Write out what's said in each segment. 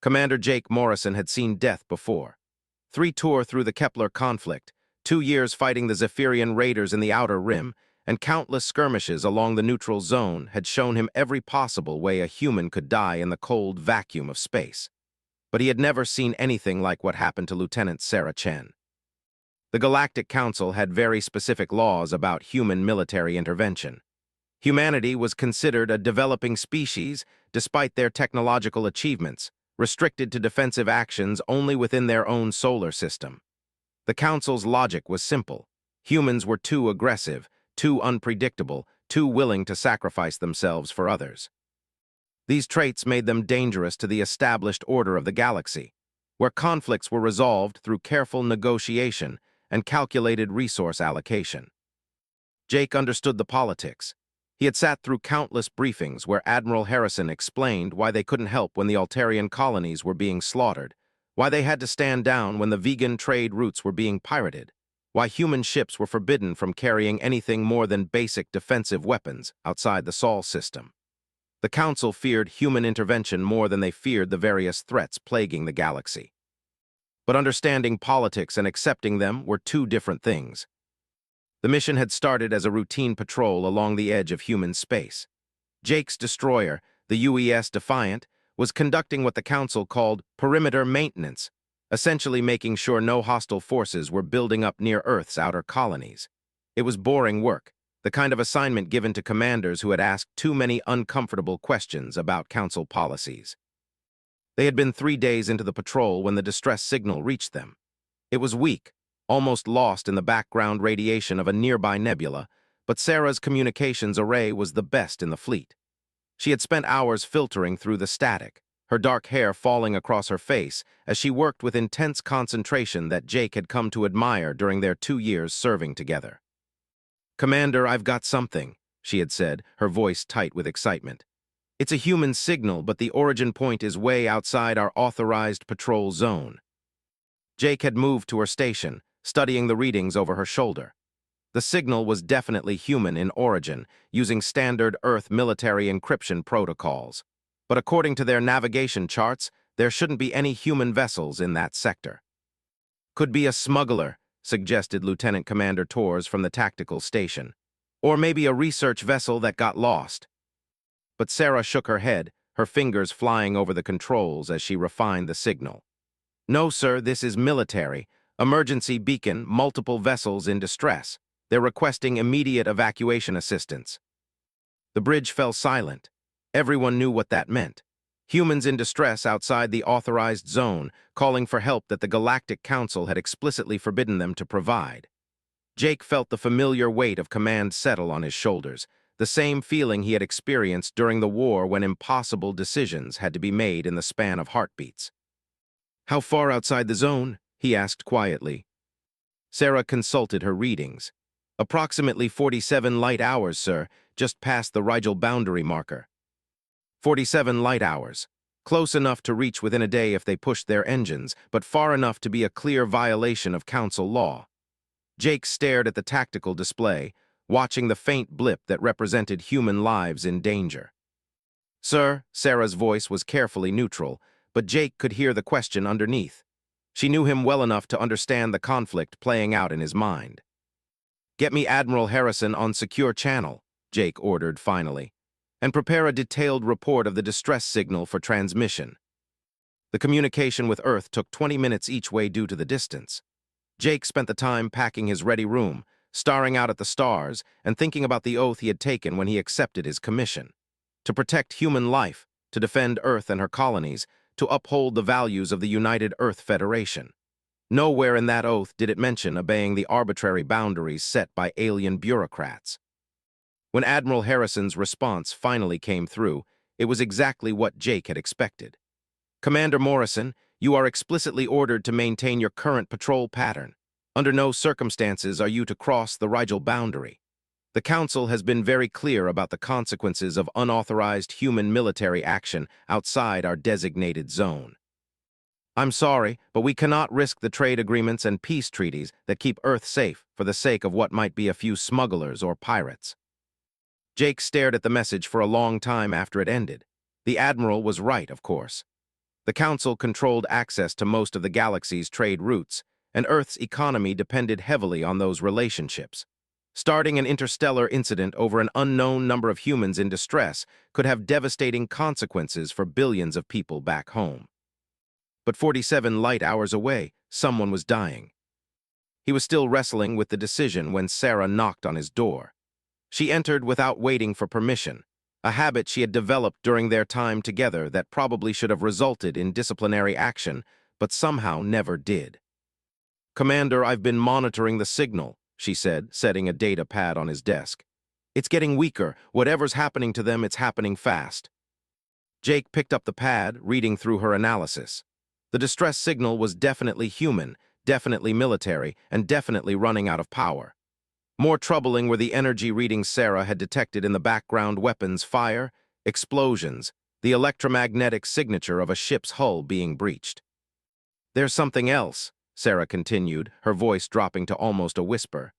Commander Jake Morrison had seen death before. 3 tours through the Kepler conflict, 2 years fighting the Zephyrian raiders in the Outer Rim, and countless skirmishes along the neutral zone had shown him every possible way a human could die in the cold vacuum of space. But he had never seen anything like what happened to Lieutenant Sarah Chen. The Galactic Council had very specific laws about human military intervention. Humanity was considered a developing species despite their technological achievements, restricted to defensive actions only within their own solar system. The Council's logic was simple. Humans were too aggressive, too unpredictable, too willing to sacrifice themselves for others. These traits made them dangerous to the established order of the galaxy, where conflicts were resolved through careful negotiation and calculated resource allocation. Jake understood the politics. He had sat through countless briefings where Admiral Harrison explained why they couldn't help when the Altarian colonies were being slaughtered, why they had to stand down when the vegan trade routes were being pirated, why human ships were forbidden from carrying anything more than basic defensive weapons outside the Sol system. The Council feared human intervention more than they feared the various threats plaguing the galaxy. But understanding politics and accepting them were two different things. The mission had started as a routine patrol along the edge of human space. Jake's destroyer, the UES Defiant, was conducting what the Council called perimeter maintenance, essentially making sure no hostile forces were building up near Earth's outer colonies. It was boring work, the kind of assignment given to commanders who had asked too many uncomfortable questions about Council policies. They had been 3 days into the patrol when the distress signal reached them. It was weak, almost lost in the background radiation of a nearby nebula, but Sarah's communications array was the best in the fleet. She had spent hours filtering through the static, her dark hair falling across her face as she worked with intense concentration that Jake had come to admire during their 2 years serving together. "Commander, I've got something," she had said, her voice tight with excitement. "It's a human signal, but the origin point is way outside our authorized patrol zone." Jake had moved to her station, studying the readings over her shoulder. The signal was definitely human in origin, using standard Earth military encryption protocols. But according to their navigation charts, there shouldn't be any human vessels in that sector. "Could be a smuggler," suggested Lieutenant Commander Torres from the tactical station. "Or maybe a research vessel that got lost." But Sarah shook her head, her fingers flying over the controls as she refined the signal. "No, sir, this is military. Emergency beacon, multiple vessels in distress. They're requesting immediate evacuation assistance." The bridge fell silent. Everyone knew what that meant. Humans in distress outside the authorized zone, calling for help that the Galactic Council had explicitly forbidden them to provide. Jake felt the familiar weight of command settle on his shoulders, the same feeling he had experienced during the war when impossible decisions had to be made in the span of heartbeats. "How far outside the zone?" he asked quietly. Sarah consulted her readings. "Approximately 47 light hours, sir, just past the Rigel boundary marker." 47 light hours. Close enough to reach within a day if they pushed their engines, but far enough to be a clear violation of Council law. Jake stared at the tactical display, watching the faint blip that represented human lives in danger. "Sir," Sarah's voice was carefully neutral, but Jake could hear the question underneath. She knew him well enough to understand the conflict playing out in his mind. "Get me Admiral Harrison on secure channel," Jake ordered finally, "and prepare a detailed report of the distress signal for transmission." The communication with Earth took 20 minutes each way due to the distance. Jake spent the time packing his ready room, staring out at the stars, and thinking about the oath he had taken when he accepted his commission. To protect human life, to defend Earth and her colonies, to uphold the values of the United Earth Federation. Nowhere in that oath did it mention obeying the arbitrary boundaries set by alien bureaucrats. When Admiral Harrison's response finally came through, it was exactly what Jake had expected. "Commander Morrison, you are explicitly ordered to maintain your current patrol pattern. Under no circumstances are you to cross the Rigel boundary. The Council has been very clear about the consequences of unauthorized human military action outside our designated zone. I'm sorry, but we cannot risk the trade agreements and peace treaties that keep Earth safe for the sake of what might be a few smugglers or pirates." Jake stared at the message for a long time after it ended. The Admiral was right, of course. The Council controlled access to most of the galaxy's trade routes, and Earth's economy depended heavily on those relationships. Starting an interstellar incident over an unknown number of humans in distress could have devastating consequences for billions of people back home. But 47 light hours away, someone was dying. He was still wrestling with the decision when Sarah knocked on his door. She entered without waiting for permission, a habit she had developed during their time together that probably should have resulted in disciplinary action, but somehow never did. "Commander, I've been monitoring the signal," she said, setting a data pad on his desk. "It's getting weaker. Whatever's happening to them, it's happening fast." Jake picked up the pad, reading through her analysis. The distress signal was definitely human, definitely military, and definitely running out of power. More troubling were the energy readings Sarah had detected in the background weapons fire, explosions, the electromagnetic signature of a ship's hull being breached. "There's something else," Sarah continued, her voice dropping to almost a whisper.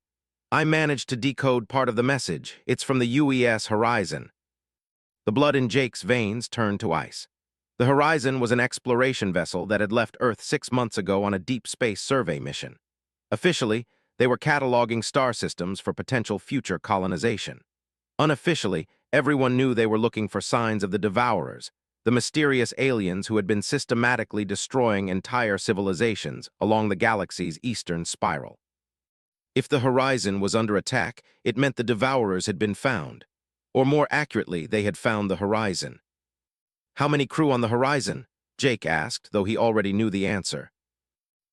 "I managed to decode part of the message. It's from the UES Horizon." The blood in Jake's veins turned to ice. The Horizon was an exploration vessel that had left Earth 6 months ago on a deep space survey mission. Officially, they were cataloging star systems for potential future colonization. Unofficially, everyone knew they were looking for signs of the Devourers, the mysterious aliens who had been systematically destroying entire civilizations along the galaxy's eastern spiral. If the Horizon was under attack, it meant the Devourers had been found. Or more accurately, they had found the Horizon. "How many crew on the Horizon?" Jake asked, though he already knew the answer.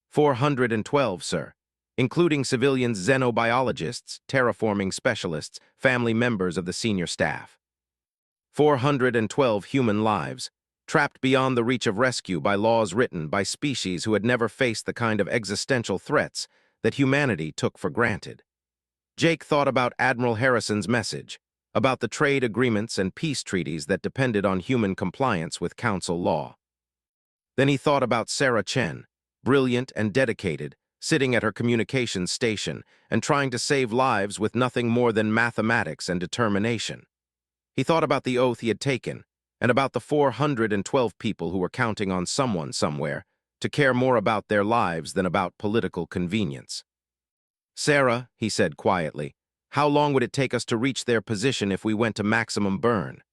412, sir, including civilians, xenobiologists, terraforming specialists, family members of the senior staff. 412 human lives, trapped beyond the reach of rescue by laws written by species who had never faced the kind of existential threats that humanity took for granted. Jake thought about Admiral Harrison's message, about the trade agreements and peace treaties that depended on human compliance with Council law. Then he thought about Sarah Chen, brilliant and dedicated, sitting at her communications station and trying to save lives with nothing more than mathematics and determination. He thought about the oath he had taken, and about the 412 people who were counting on someone somewhere to care more about their lives than about political convenience. "Sarah," he said quietly, "how long would it take us to reach their position if we went to maximum burn?"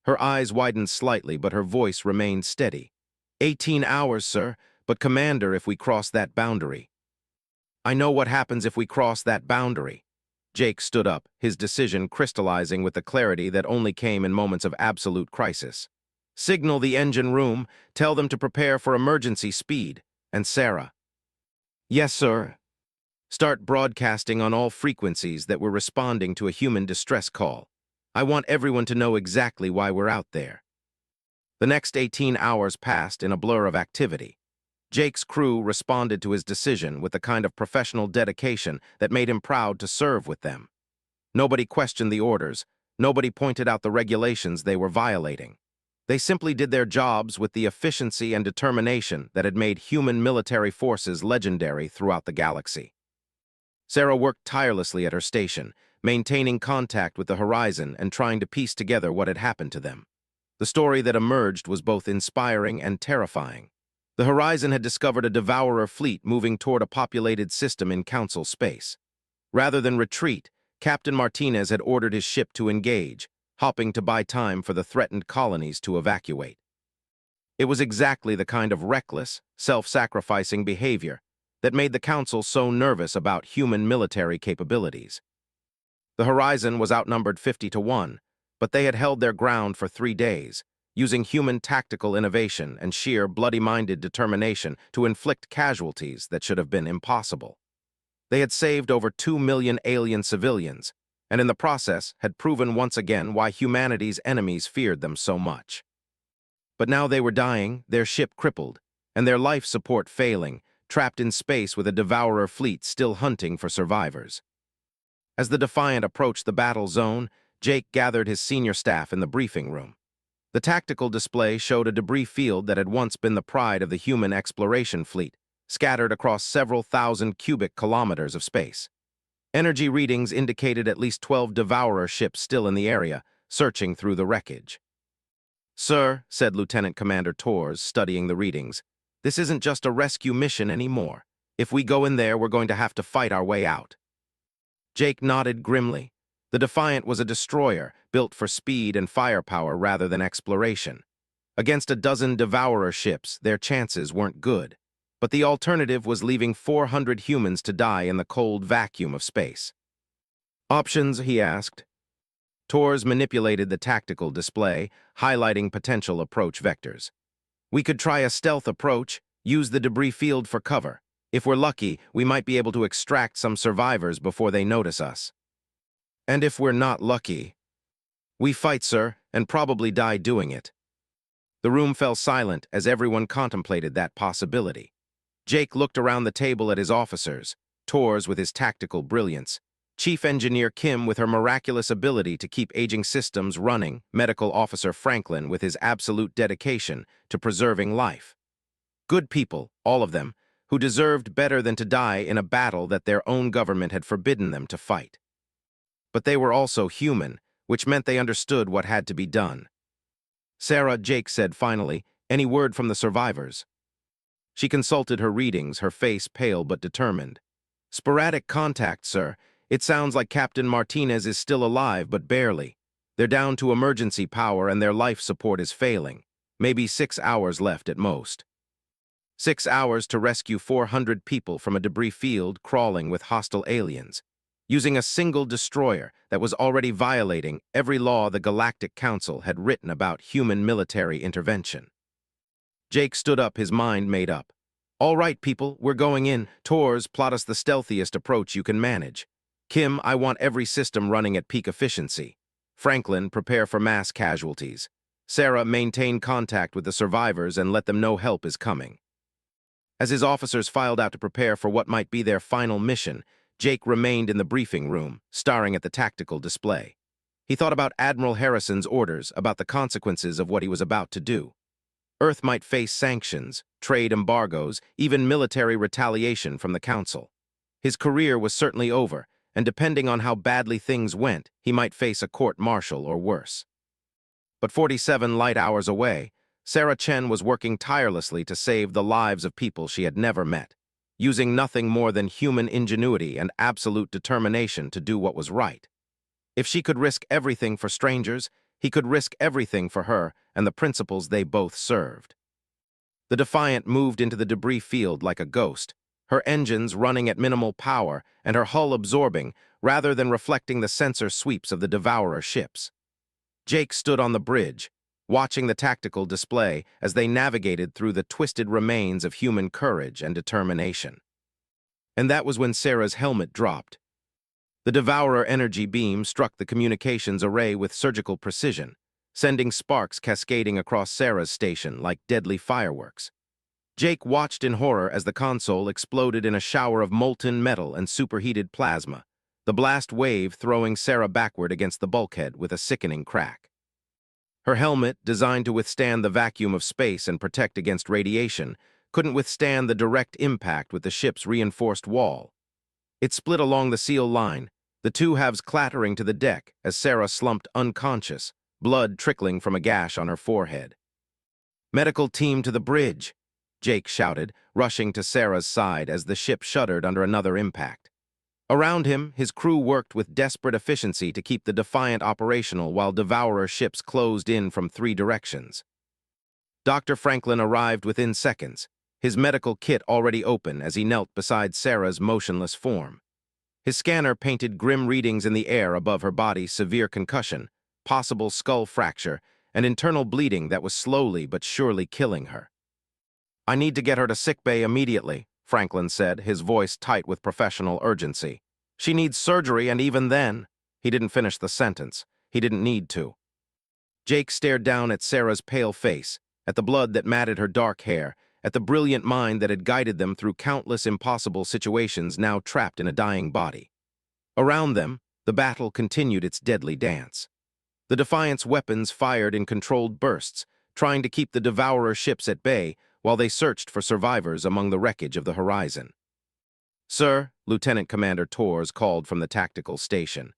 Her eyes widened slightly, but her voice remained steady. 18 hours, sir, but Commander, if we cross that boundary." "I know what happens if we cross that boundary." Jake stood up, his decision crystallizing with the clarity that only came in moments of absolute crisis. "Signal the engine room, tell them to prepare for emergency speed, and Sarah." "Yes, sir." "Start broadcasting on all frequencies that we're responding to a human distress call. I want everyone to know exactly why we're out there." The next 18 hours passed in a blur of activity. Jake's crew responded to his decision with the kind of professional dedication that made him proud to serve with them. Nobody questioned the orders, nobody pointed out the regulations they were violating. They simply did their jobs with the efficiency and determination that had made human military forces legendary throughout the galaxy. Sarah worked tirelessly at her station, maintaining contact with the Horizon and trying to piece together what had happened to them. The story that emerged was both inspiring and terrifying. The Horizon had discovered a Devourer fleet moving toward a populated system in Council space. Rather than retreat, Captain Martinez had ordered his ship to engage, hopping to buy time for the threatened colonies to evacuate. It was exactly the kind of reckless, self-sacrificing behavior that made the Council so nervous about human military capabilities. The Horizon was outnumbered 50-1, but they had held their ground for 3 days, using human tactical innovation and sheer bloody-minded determination to inflict casualties that should have been impossible. They had saved over 2 million alien civilians, and in the process had proven once again why humanity's enemies feared them so much. But now they were dying, their ship crippled, and their life support failing, trapped in space with a Devourer fleet still hunting for survivors. As the Defiant approached the battle zone, Jake gathered his senior staff in the briefing room. The tactical display showed a debris field that had once been the pride of the human exploration fleet, scattered across several thousand cubic kilometers of space. Energy readings indicated at least 12 Devourer ships still in the area, searching through the wreckage. "Sir," said Lieutenant Commander Tors, studying the readings, "this isn't just a rescue mission anymore. If we go in there, we're going to have to fight our way out." Jake nodded grimly. The Defiant was a destroyer, built for speed and firepower rather than exploration. Against a dozen Devourer ships, their chances weren't good. But the alternative was leaving 400 humans to die in the cold vacuum of space. "Options?" he asked. Tors manipulated the tactical display, highlighting potential approach vectors. "We could try a stealth approach, use the debris field for cover. If we're lucky, we might be able to extract some survivors before they notice us. And if we're not lucky, we fight, sir, and probably die doing it." The room fell silent as everyone contemplated that possibility. Jake looked around the table at his officers, Tors with his tactical brilliance, Chief Engineer Kim with her miraculous ability to keep aging systems running, Medical Officer Franklin with his absolute dedication to preserving life. Good people, all of them, who deserved better than to die in a battle that their own government had forbidden them to fight. But they were also human, which meant they understood what had to be done. "Sarah," Jake said finally, "any word from the survivors?" She consulted her readings, her face pale but determined. "Sporadic contact, sir. It sounds like Captain Martinez is still alive, but barely. They're down to emergency power and their life support is failing. Maybe 6 hours left at most." 6 hours to rescue 400 people from a debris field crawling with hostile aliens, using a single destroyer that was already violating every law the Galactic Council had written about human military intervention. Jake stood up, his mind made up. "All right, people, we're going in. Tors, plot us the stealthiest approach you can manage. Kim, I want every system running at peak efficiency. Franklin, prepare for mass casualties. Sarah, maintain contact with the survivors and let them know help is coming." As his officers filed out to prepare for what might be their final mission, Jake remained in the briefing room, staring at the tactical display. He thought about Admiral Harrison's orders, about the consequences of what he was about to do. Earth might face sanctions, trade embargoes, even military retaliation from the Council. His career was certainly over, and depending on how badly things went, he might face a court-martial or worse. But 47 light hours away, Sarah Chen was working tirelessly to save the lives of people she had never met, using nothing more than human ingenuity and absolute determination to do what was right. If she could risk everything for strangers, he could risk everything for her and the principles they both served. The Defiant moved into the debris field like a ghost, her engines running at minimal power and her hull absorbing rather than reflecting the sensor sweeps of the Devourer ships. Jake stood on the bridge, watching the tactical display as they navigated through the twisted remains of human courage and determination. And that was when Sarah's helmet dropped. The Devourer energy beam struck the communications array with surgical precision, sending sparks cascading across Sarah's station like deadly fireworks. Jake watched in horror as the console exploded in a shower of molten metal and superheated plasma, the blast wave throwing Sarah backward against the bulkhead with a sickening crack. Her helmet, designed to withstand the vacuum of space and protect against radiation, couldn't withstand the direct impact with the ship's reinforced wall. It split along the seal line, the two halves clattering to the deck as Sarah slumped unconscious, blood trickling from a gash on her forehead. "Medical team to the bridge!" Jake shouted, rushing to Sarah's side as the ship shuddered under another impact. Around him, his crew worked with desperate efficiency to keep the Defiant operational while Devourer ships closed in from 3 directions. Dr. Franklin arrived within seconds, his medical kit already open as he knelt beside Sarah's motionless form. His scanner painted grim readings in the air above her body: severe concussion, possible skull fracture, and internal bleeding that was slowly but surely killing her. "I need to get her to sickbay immediately," Franklin said, his voice tight with professional urgency. "She needs surgery, and even then—" He didn't finish the sentence. He didn't need to. Jake stared down at Sarah's pale face, at the blood that matted her dark hair, at the brilliant mind that had guided them through countless impossible situations now trapped in a dying body. Around them, the battle continued its deadly dance. The Defiant's weapons fired in controlled bursts, trying to keep the Devourer ships at bay while they searched for survivors among the wreckage of the horizon. "Sir," Lieutenant Commander Tors called from the tactical station,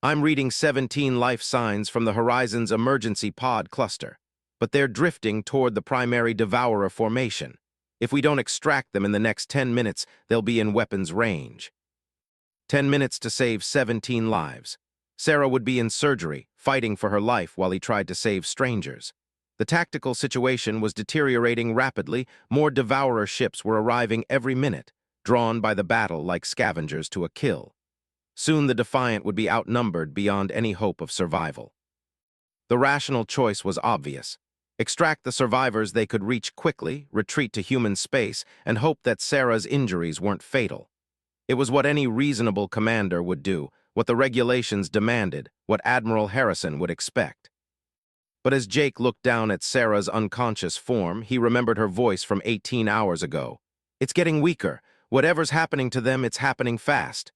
"I'm reading 17 life signs from the Horizon's emergency pod cluster, but they're drifting toward the primary Devourer formation. If we don't extract them in the next 10 minutes, they'll be in weapons range. 10 minutes to save 17 lives. Sarah would be in surgery, fighting for her life while he tried to save strangers. The tactical situation was deteriorating rapidly. More Devourer ships were arriving every minute, drawn by the battle like scavengers to a kill. Soon the Defiant would be outnumbered beyond any hope of survival. The rational choice was obvious. Extract the survivors they could reach quickly, retreat to human space, and hope that Sarah's injuries weren't fatal. It was what any reasonable commander would do, what the regulations demanded, what Admiral Harrison would expect. But as Jake looked down at Sarah's unconscious form, he remembered her voice from 18 hours ago. It's getting weaker. Whatever's happening to them, it's happening fast.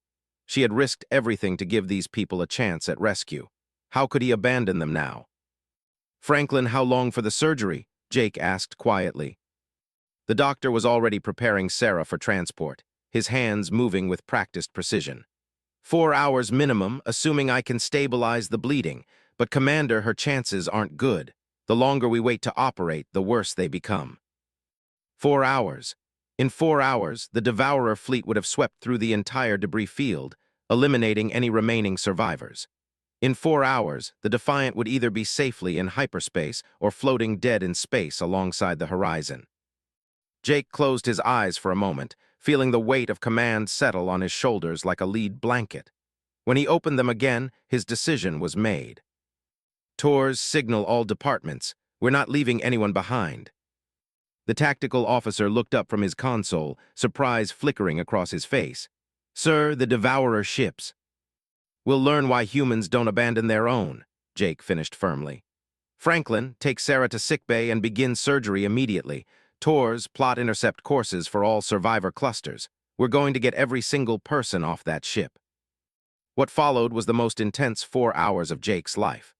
She had risked everything to give these people a chance at rescue. How could he abandon them now? Franklin, how long for the surgery? Jake asked quietly. The doctor was already preparing Sarah for transport, his hands moving with practiced precision. 4 hours minimum, assuming I can stabilize the bleeding. But Commander, her chances aren't good. The longer we wait to operate, the worse they become. 4 hours. In 4 hours, the Devourer fleet would have swept through the entire debris field, eliminating any remaining survivors. In 4 hours, the Defiant would either be safely in hyperspace or floating dead in space alongside the horizon. Jake closed his eyes for a moment, feeling the weight of command settle on his shoulders like a lead blanket. When he opened them again, his decision was made. Tours, signal all departments. We're not leaving anyone behind. The tactical officer looked up from his console, surprise flickering across his face. Sir, the Devourer ships. We'll learn why humans don't abandon their own, Jake finished firmly. Franklin, take Sarah to sickbay and begin surgery immediately. Tours, plot intercept courses for all survivor clusters. We're going to get every single person off that ship. What followed was the most intense 4 hours of Jake's life.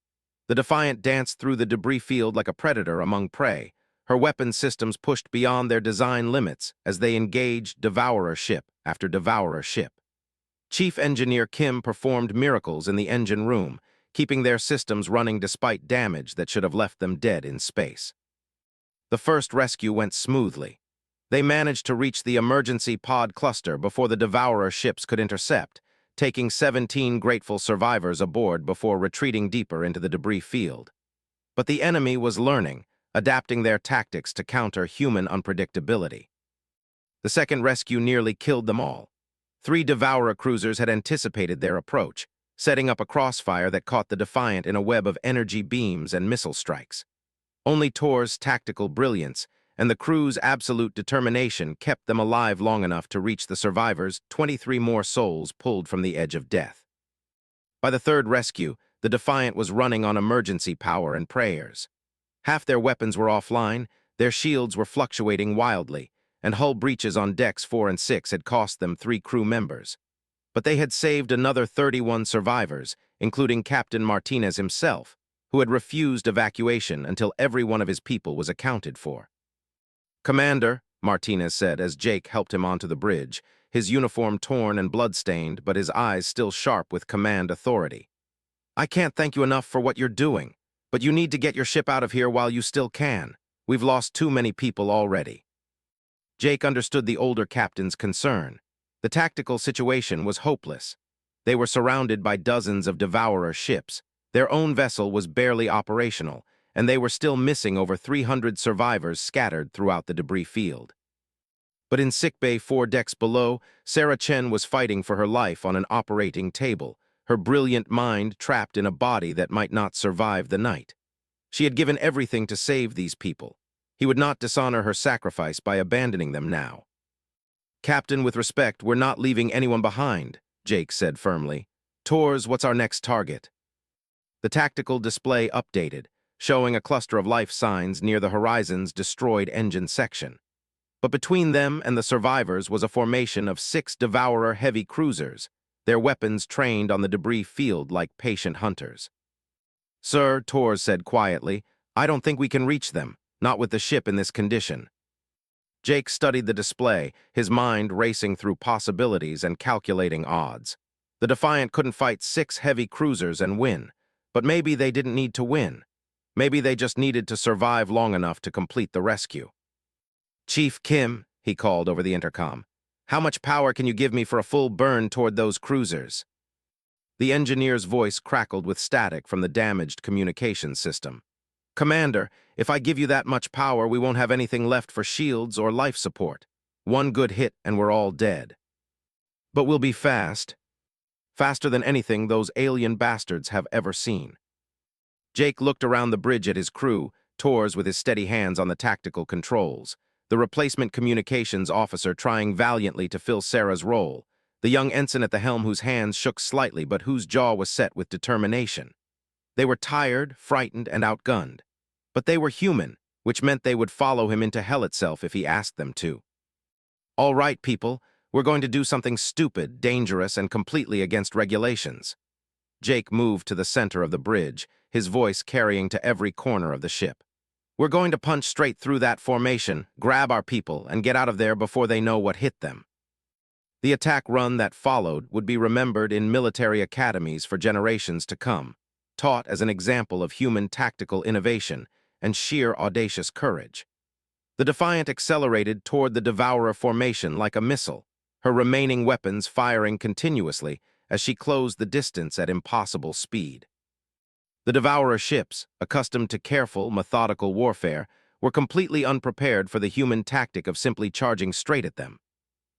The Defiant danced through the debris field like a predator among prey. Her weapon systems pushed beyond their design limits as they engaged Devourer ship after Devourer ship. Chief Engineer Kim performed miracles in the engine room, keeping their systems running despite damage that should have left them dead in space. The first rescue went smoothly. They managed to reach the emergency pod cluster before the Devourer ships could intercept, taking 17 grateful survivors aboard before retreating deeper into the debris field. But the enemy was learning, adapting their tactics to counter human unpredictability. The second rescue nearly killed them all. 3 Devourer cruisers had anticipated their approach, setting up a crossfire that caught the Defiant in a web of energy beams and missile strikes. Only Tor's tactical brilliance and the crew's absolute determination kept them alive long enough to reach the survivors, 23 more souls pulled from the edge of death. By the third rescue, the Defiant was running on emergency power and prayers. Half their weapons were offline, their shields were fluctuating wildly, and hull breaches on decks 4 and 6 had cost them 3 crew members. But they had saved another 31 survivors, including Captain Martinez himself, who had refused evacuation until every one of his people was accounted for. Commander, Martinez said as Jake helped him onto the bridge, his uniform torn and blood-stained, but his eyes still sharp with command authority. I can't thank you enough for what you're doing, but you need to get your ship out of here while you still can. We've lost too many people already. Jake understood the older captain's concern. The tactical situation was hopeless. They were surrounded by dozens of Devourer ships. Their own vessel was barely operational, and they were still missing over 300 survivors scattered throughout the debris field. But in sickbay 4 decks below, Sarah Chen was fighting for her life on an operating table, her brilliant mind trapped in a body that might not survive the night. She had given everything to save these people. He would not dishonor her sacrifice by abandoning them now. Captain, with respect, we're not leaving anyone behind, Jake said firmly. Tours, what's our next target? The tactical display updated, showing a cluster of life signs near the horizon's destroyed engine section. But between them and the survivors was a formation of 6 Devourer heavy cruisers, their weapons trained on the debris field like patient hunters. Sir, Torres said quietly, I don't think we can reach them, not with the ship in this condition. Jake studied the display, his mind racing through possibilities and calculating odds. The Defiant couldn't fight 6 heavy cruisers and win, but maybe they didn't need to win. Maybe they just needed to survive long enough to complete the rescue. "Chief Kim," he called over the intercom, "how much power can you give me for a full burn toward those cruisers?" The engineer's voice crackled with static from the damaged communications system. "Commander, if I give you that much power, we won't have anything left for shields or life support. One good hit and we're all dead. But we'll be fast. Faster than anything those alien bastards have ever seen." Jake looked around the bridge at his crew, Tors with his steady hands on the tactical controls, the replacement communications officer trying valiantly to fill Sarah's role, the young ensign at the helm whose hands shook slightly but whose jaw was set with determination. They were tired, frightened, and outgunned. But they were human, which meant they would follow him into hell itself if he asked them to. "All right, people, we're going to do something stupid, dangerous, and completely against regulations." Jake moved to the center of the bridge, his voice carrying to every corner of the ship. "We're going to punch straight through that formation, grab our people, and get out of there before they know what hit them." The attack run that followed would be remembered in military academies for generations to come, taught as an example of human tactical innovation and sheer audacious courage. The Defiant accelerated toward the Devourer formation like a missile, her remaining weapons firing continuously as she closed the distance at impossible speed. The Devourer ships, accustomed to careful, methodical warfare, were completely unprepared for the human tactic of simply charging straight at them.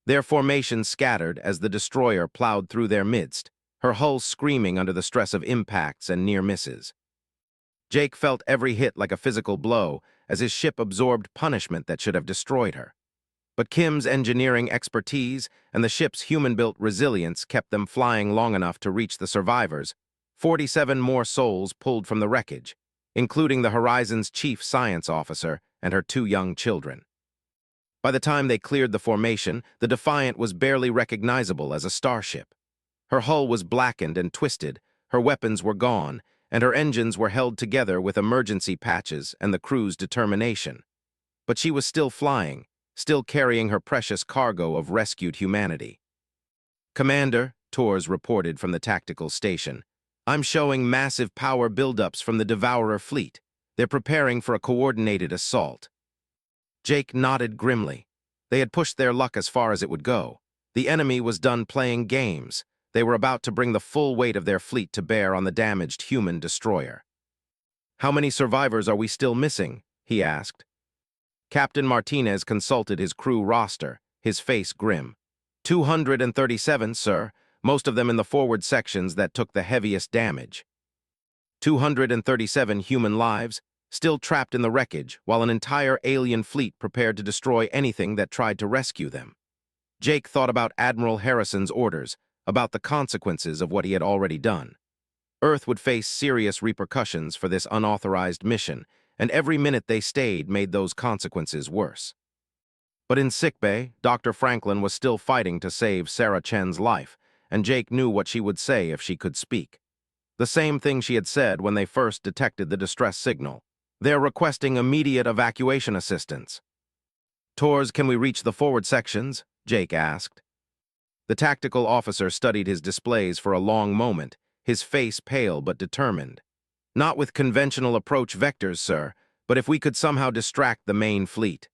Their formation scattered as the destroyer plowed through their midst, her hull screaming under the stress of impacts and near misses. Jake felt every hit like a physical blow as his ship absorbed punishment that should have destroyed her. But Kim's engineering expertise and the ship's human-built resilience kept them flying long enough to reach the survivors, 47 more souls pulled from the wreckage, including the Horizon's chief science officer and her 2 young children. By the time they cleared the formation, the Defiant was barely recognizable as a starship. Her hull was blackened and twisted, her weapons were gone, and her engines were held together with emergency patches and the crew's determination. But she was still flying, still carrying her precious cargo of rescued humanity. "Commander," Tors reported from the tactical station, "I'm showing massive power buildups from the Devourer fleet. They're preparing for a coordinated assault." Jake nodded grimly. They had pushed their luck as far as it would go. The enemy was done playing games. They were about to bring the full weight of their fleet to bear on the damaged human destroyer. "How many survivors are we still missing?" he asked. Captain Martinez consulted his crew roster, his face grim. 237, sir, most of them in the forward sections that took the heaviest damage. 237 human lives, still trapped in the wreckage, while an entire alien fleet prepared to destroy anything that tried to rescue them. Jake thought about Admiral Harrison's orders, about the consequences of what he had already done. Earth would face serious repercussions for this unauthorized mission, and every minute they stayed made those consequences worse. But in sickbay, Dr. Franklin was still fighting to save Sarah Chen's life, and Jake knew what she would say if she could speak. The same thing she had said when they first detected the distress signal. "They're requesting immediate evacuation assistance." "Tors, can we reach the forward sections?" Jake asked. The tactical officer studied his displays for a long moment, his face pale but determined. "Not with conventional approach vectors, sir, but if we could somehow distract the main fleet."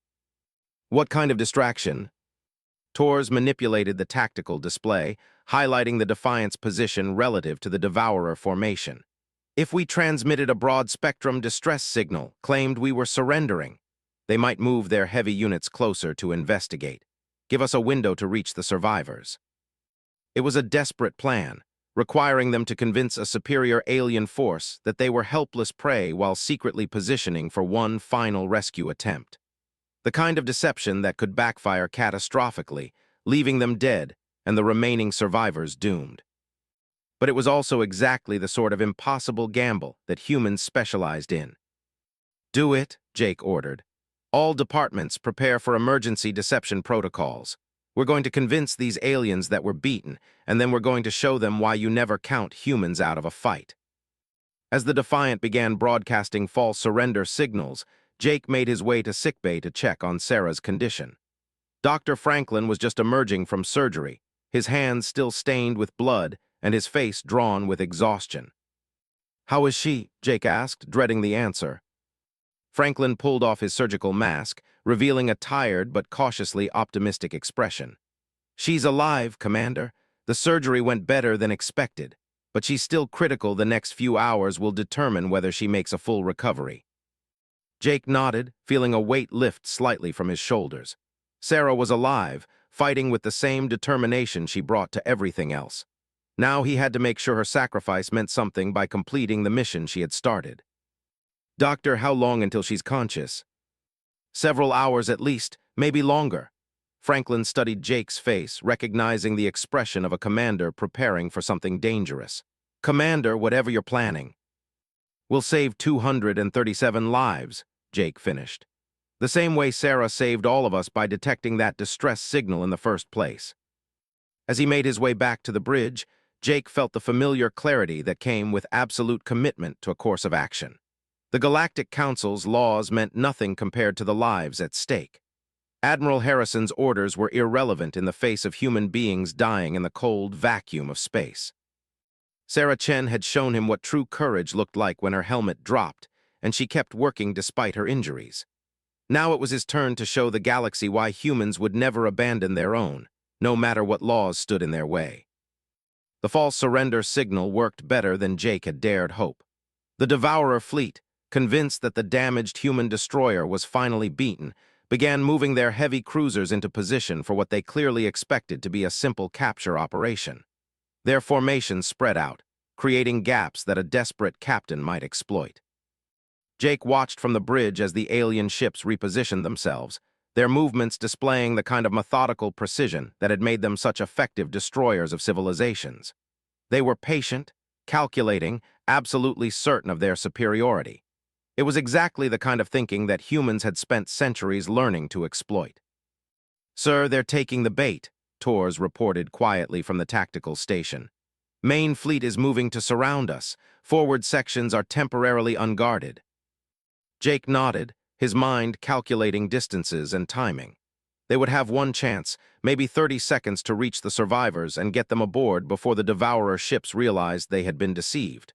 "What kind of distraction?" Tors manipulated the tactical display, highlighting the Defiant's position relative to the Devourer formation. "If we transmitted a broad-spectrum distress signal, claimed we were surrendering, they might move their heavy units closer to investigate. Give us a window to reach the survivors." It was a desperate plan, requiring them to convince a superior alien force that they were helpless prey while secretly positioning for one final rescue attempt. The kind of deception that could backfire catastrophically, leaving them dead and the remaining survivors doomed. But it was also exactly the sort of impossible gamble that humans specialized in. "Do it," Jake ordered. "All departments prepare for emergency deception protocols. We're going to convince these aliens that we're beaten, and then we're going to show them why you never count humans out of a fight." As the Defiant began broadcasting false surrender signals, Jake made his way to sickbay to check on Sarah's condition. Dr. Franklin was just emerging from surgery, his hands still stained with blood and his face drawn with exhaustion. "How is she?" Jake asked, dreading the answer. Franklin pulled off his surgical mask, revealing a tired but cautiously optimistic expression. "She's alive, Commander. The surgery went better than expected, but she's still critical. The next few hours will determine whether she makes a full recovery." Jake nodded, feeling a weight lift slightly from his shoulders. Sarah was alive, fighting with the same determination she brought to everything else. Now he had to make sure her sacrifice meant something by completing the mission she had started. "Doctor, how long until she's conscious?" "Several hours at least, maybe longer." Franklin studied Jake's face, recognizing the expression of a commander preparing for something dangerous. "Commander, whatever you're planning." "We'll save 237 lives," Jake finished. "The same way Sarah saved all of us by detecting that distress signal in the first place." As he made his way back to the bridge, Jake felt the familiar clarity that came with absolute commitment to a course of action. The Galactic Council's laws meant nothing compared to the lives at stake. Admiral Harrison's orders were irrelevant in the face of human beings dying in the cold vacuum of space. Sarah Chen had shown him what true courage looked like when her helmet dropped, and she kept working despite her injuries. Now it was his turn to show the galaxy why humans would never abandon their own, no matter what laws stood in their way. The false surrender signal worked better than Jake had dared hope. The Devourer fleet, convinced that the damaged human destroyer was finally beaten, began moving their heavy cruisers into position for what they clearly expected to be a simple capture operation. Their formations spread out, creating gaps that a desperate captain might exploit. Jake watched from the bridge as the alien ships repositioned themselves, their movements displaying the kind of methodical precision that had made them such effective destroyers of civilizations. They were patient, calculating, absolutely certain of their superiority. It was exactly the kind of thinking that humans had spent centuries learning to exploit. "Sir, they're taking the bait," Tors reported quietly from the tactical station. "Main fleet is moving to surround us. Forward sections are temporarily unguarded." Jake nodded, his mind calculating distances and timing. They would have one chance, maybe 30 seconds to reach the survivors and get them aboard before the Devourer ships realized they had been deceived.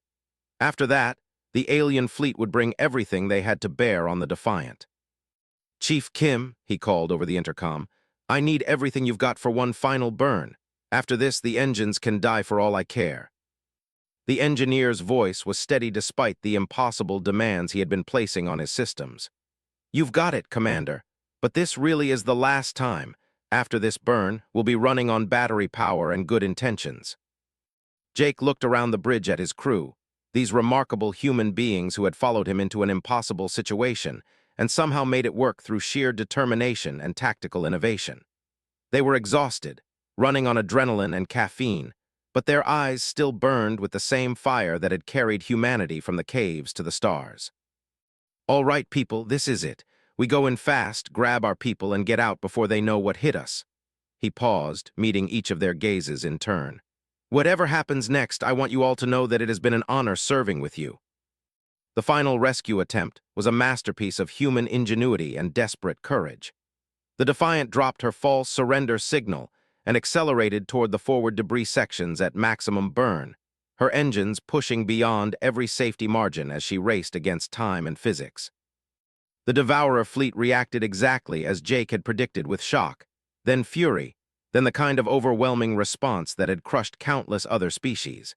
After that, the alien fleet would bring everything they had to bear on the Defiant. "Chief Kim," he called over the intercom, "I need everything you've got for one final burn. After this, the engines can die for all I care." The engineer's voice was steady despite the impossible demands he had been placing on his systems. "You've got it, Commander, but this really is the last time. After this burn, we'll be running on battery power and good intentions." Jake looked around the bridge at his crew, these remarkable human beings who had followed him into an impossible situation and somehow made it work through sheer determination and tactical innovation. They were exhausted, running on adrenaline and caffeine, but their eyes still burned with the same fire that had carried humanity from the caves to the stars. "All right, people, this is it. We go in fast, grab our people, and get out before they know what hit us." He paused, meeting each of their gazes in turn. "Whatever happens next, I want you all to know that it has been an honor serving with you." The final rescue attempt was a masterpiece of human ingenuity and desperate courage. The Defiant dropped her false surrender signal and accelerated toward the forward debris sections at maximum burn, her engines pushing beyond every safety margin as she raced against time and physics. The Devourer fleet reacted exactly as Jake had predicted, with shock, then fury, then the kind of overwhelming response that had crushed countless other species.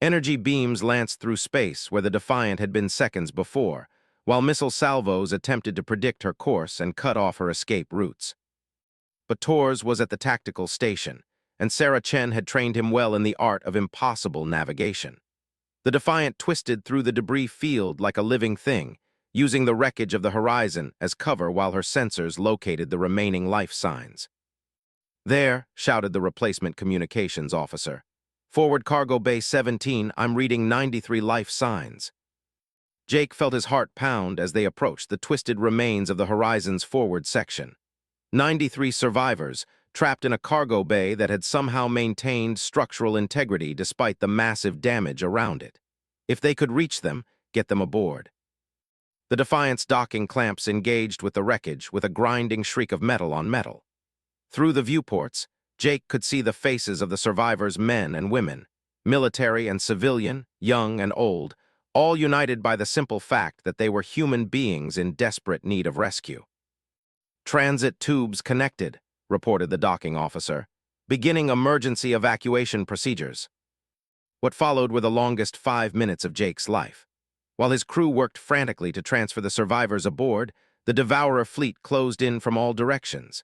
Energy beams lanced through space where the Defiant had been seconds before, while missile salvos attempted to predict her course and cut off her escape routes. But Tors was at the tactical station, and Sarah Chen had trained him well in the art of impossible navigation. The Defiant twisted through the debris field like a living thing, using the wreckage of the horizon as cover while her sensors located the remaining life signs. "There," shouted the replacement communications officer. "Forward Cargo Bay 17, I'm reading 93 life signs." Jake felt his heart pound as they approached the twisted remains of the horizon's forward section. 93 survivors, trapped in a cargo bay that had somehow maintained structural integrity despite the massive damage around it. If they could reach them, get them aboard. The Defiant's docking clamps engaged with the wreckage with a grinding shriek of metal on metal. Through the viewports, Jake could see the faces of the survivors' men and women, military and civilian, young and old, all united by the simple fact that they were human beings in desperate need of rescue. "Transit tubes connected," reported the docking officer, "beginning emergency evacuation procedures." What followed were the longest 5 minutes of Jake's life. While his crew worked frantically to transfer the survivors aboard, the Devourer fleet closed in from all directions.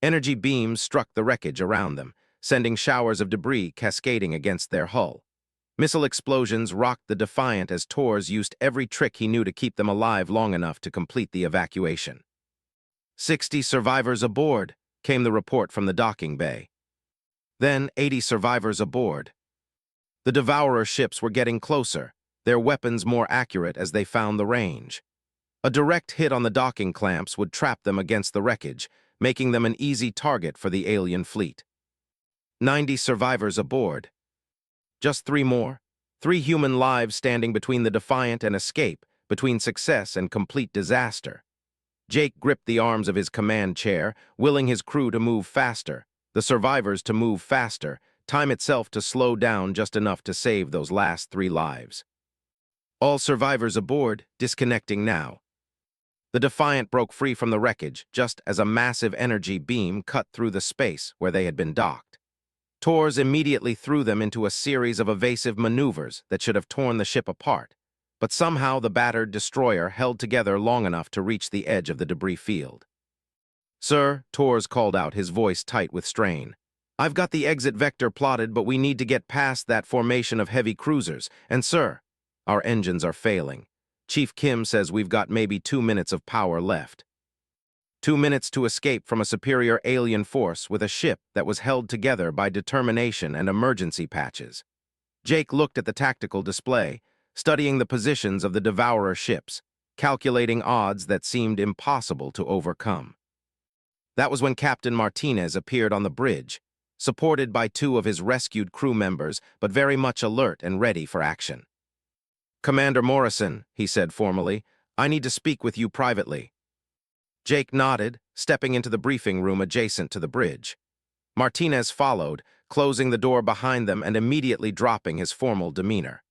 Energy beams struck the wreckage around them, sending showers of debris cascading against their hull. Missile explosions rocked the Defiant as Tors used every trick he knew to keep them alive long enough to complete the evacuation. 60 survivors aboard, came the report from the docking bay. Then 80 survivors aboard. The Devourer ships were getting closer, their weapons more accurate as they found the range. A direct hit on the docking clamps would trap them against the wreckage, making them an easy target for the alien fleet. 90 survivors aboard. Just 3 more. 3 human lives standing between the Defiant and escape, between success and complete disaster. Jake gripped the arms of his command chair, willing his crew to move faster, the survivors to move faster, time itself to slow down just enough to save those last 3 lives. All survivors aboard, disconnecting now. The Defiant broke free from the wreckage just as a massive energy beam cut through the space where they had been docked. Tors immediately threw them into a series of evasive maneuvers that should have torn the ship apart, but somehow the battered destroyer held together long enough to reach the edge of the debris field. "Sir," Tors called out, his voice tight with strain, "I've got the exit vector plotted, but we need to get past that formation of heavy cruisers, and sir, our engines are failing. Chief Kim says we've got maybe 2 minutes of power left." 2 minutes to escape from a superior alien force with a ship that was held together by determination and emergency patches. Jake looked at the tactical display, studying the positions of the Devourer ships, calculating odds that seemed impossible to overcome. That was when Captain Martinez appeared on the bridge, supported by 2 of his rescued crew members, but very much alert and ready for action. "Commander Morrison," he said formally, "I need to speak with you privately." Jake nodded, stepping into the briefing room adjacent to the bridge. Martinez followed, closing the door behind them and immediately dropping his formal demeanor.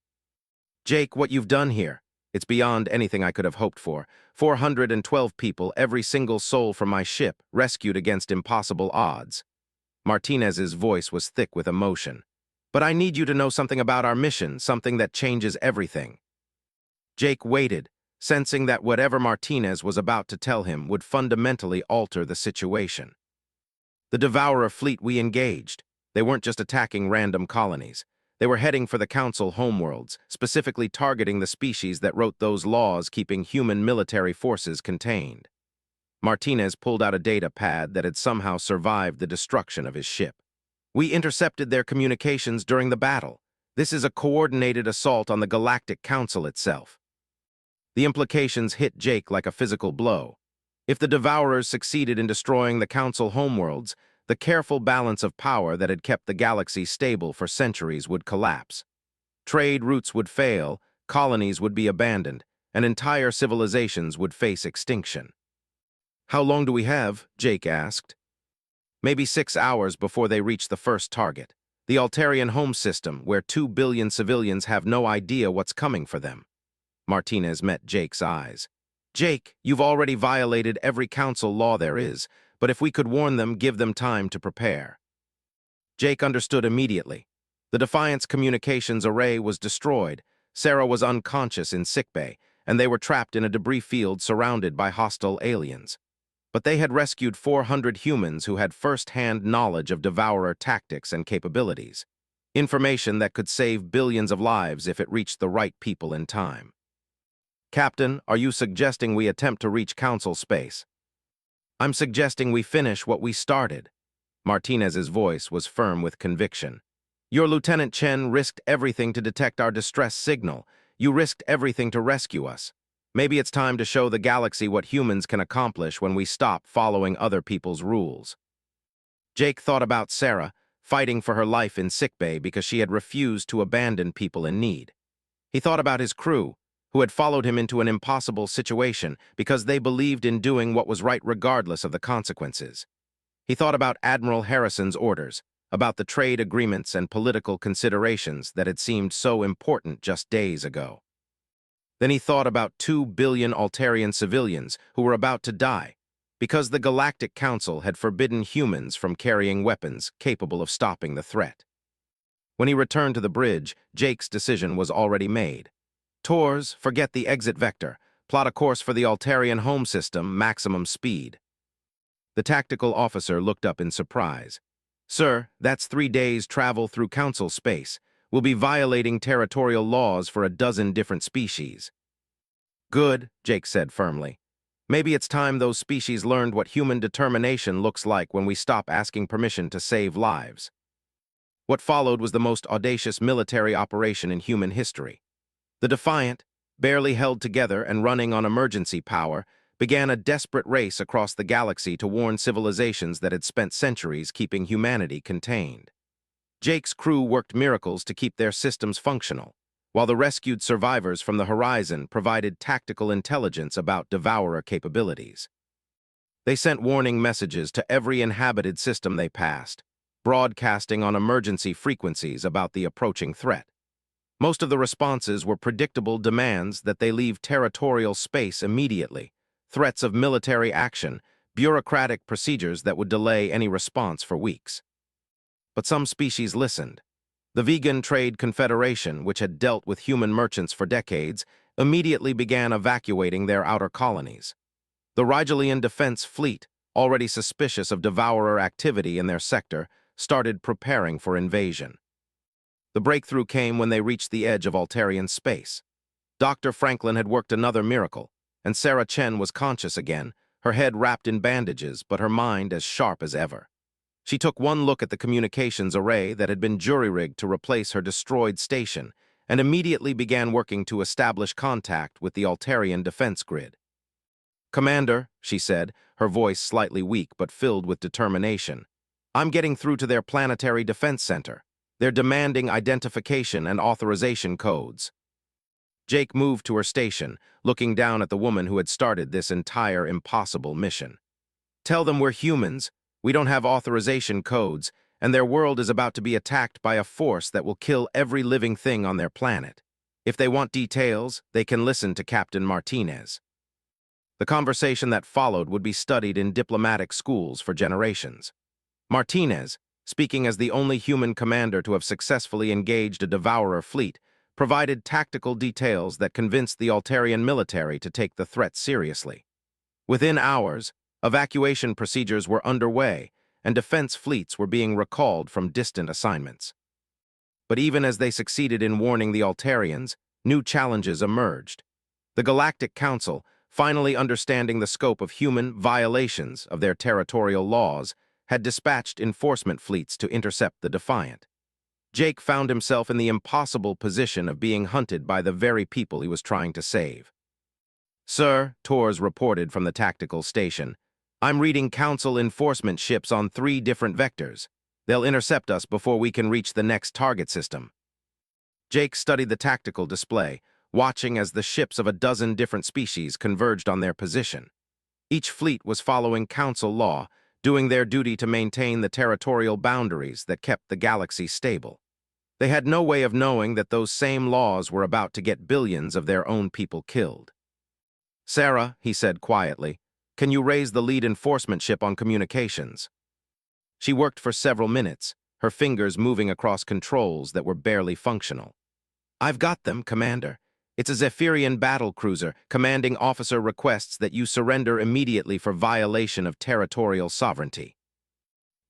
"Jake, what you've done here, it's beyond anything I could have hoped for. 412 people, every single soul from my ship, rescued against impossible odds." Martinez's voice was thick with emotion. "But I need you to know something about our mission, something that changes everything." Jake waited, sensing that whatever Martinez was about to tell him would fundamentally alter the situation. "The Devourer fleet we engaged. They weren't just attacking random colonies. They were heading for the Council homeworlds, specifically targeting the species that wrote those laws keeping human military forces contained." Martinez pulled out a data pad that had somehow survived the destruction of his ship. "We intercepted their communications during the battle. This is a coordinated assault on the Galactic Council itself." The implications hit Jake like a physical blow. If the Devourers succeeded in destroying the Council homeworlds, the careful balance of power that had kept the galaxy stable for centuries would collapse. Trade routes would fail, colonies would be abandoned, and entire civilizations would face extinction. "How long do we have?" Jake asked. "Maybe 6 hours before they reach the first target, the Altarian home system, where 2 billion civilians have no idea what's coming for them." Martinez met Jake's eyes. "Jake, you've already violated every council law there is, but if we could warn them, give them time to prepare." Jake understood immediately. The Defiant's communications array was destroyed, Sarah was unconscious in sickbay, and they were trapped in a debris field surrounded by hostile aliens. But they had rescued 400 humans who had first-hand knowledge of Devourer tactics and capabilities. Information that could save billions of lives if it reached the right people in time. "Captain, are you suggesting we attempt to reach Council space?" "I'm suggesting we finish what we started." Martinez's voice was firm with conviction. "Your Lieutenant Chen risked everything to detect our distress signal. You risked everything to rescue us. Maybe it's time to show the galaxy what humans can accomplish when we stop following other people's rules." Jake thought about Sarah, fighting for her life in sickbay because she had refused to abandon people in need. He thought about his crew, who had followed him into an impossible situation because they believed in doing what was right regardless of the consequences. He thought about Admiral Harrison's orders, about the trade agreements and political considerations that had seemed so important just days ago. Then he thought about 2 billion Altarian civilians who were about to die because the Galactic Council had forbidden humans from carrying weapons capable of stopping the threat. When he returned to the bridge, Jake's decision was already made. Tours, forget the exit vector. Plot a course for the Altarian home system, maximum speed. The tactical officer looked up in surprise. Sir, that's 3 days travel through Council space. We'll be violating territorial laws for a dozen different species. Good, Jake said firmly. Maybe it's time those species learned what human determination looks like when we stop asking permission to save lives. What followed was the most audacious military operation in human history. The Defiant, barely held together and running on emergency power, began a desperate race across the galaxy to warn civilizations that had spent centuries keeping humanity contained. Jake's crew worked miracles to keep their systems functional, while the rescued survivors from the horizon provided tactical intelligence about devourer capabilities. They sent warning messages to every inhabited system they passed, broadcasting on emergency frequencies about the approaching threat. Most of the responses were predictable demands that they leave territorial space immediately, threats of military action, bureaucratic procedures that would delay any response for weeks. But some species listened. The Vegan Trade Confederation, which had dealt with human merchants for decades, immediately began evacuating their outer colonies. The Rigelian Defense Fleet, already suspicious of devourer activity in their sector, started preparing for invasion. The breakthrough came when they reached the edge of Altarian space. Dr. Franklin had worked another miracle, and Sarah Chen was conscious again, her head wrapped in bandages, but her mind as sharp as ever. She took one look at the communications array that had been jury-rigged to replace her destroyed station and immediately began working to establish contact with the Altarian defense grid. "Commander," she said, her voice slightly weak but filled with determination, "I'm getting through to their planetary defense center. They're demanding identification and authorization codes." Jake moved to her station, looking down at the woman who had started this entire impossible mission. "Tell them we're humans. We don't have authorization codes, and their world is about to be attacked by a force that will kill every living thing on their planet. If they want details, they can listen to Captain Martinez." The conversation that followed would be studied in diplomatic schools for generations. Martinez, speaking as the only human commander to have successfully engaged a devourer fleet, provided tactical details that convinced the Altarian military to take the threat seriously. Within hours, evacuation procedures were underway, and defense fleets were being recalled from distant assignments. But even as they succeeded in warning the Altarians, new challenges emerged. The Galactic Council, finally understanding the scope of human violations of their territorial laws, had dispatched enforcement fleets to intercept the Defiant. Jake found himself in the impossible position of being hunted by the very people he was trying to save. "Sir," Torres reported from the tactical station, "I'm reading Council enforcement ships on 3 different vectors. They'll intercept us before we can reach the next target system." Jake studied the tactical display, watching as the ships of a dozen different species converged on their position. Each fleet was following Council law, doing their duty to maintain the territorial boundaries that kept the galaxy stable. They had no way of knowing that those same laws were about to get billions of their own people killed. "Sarah," he said quietly, "can you raise the lead enforcement ship on communications?" She worked for several minutes, her fingers moving across controls that were barely functional. "I've got them, Commander. It's a Zephyrian battle cruiser. Commanding officer requests that you surrender immediately for violation of territorial sovereignty."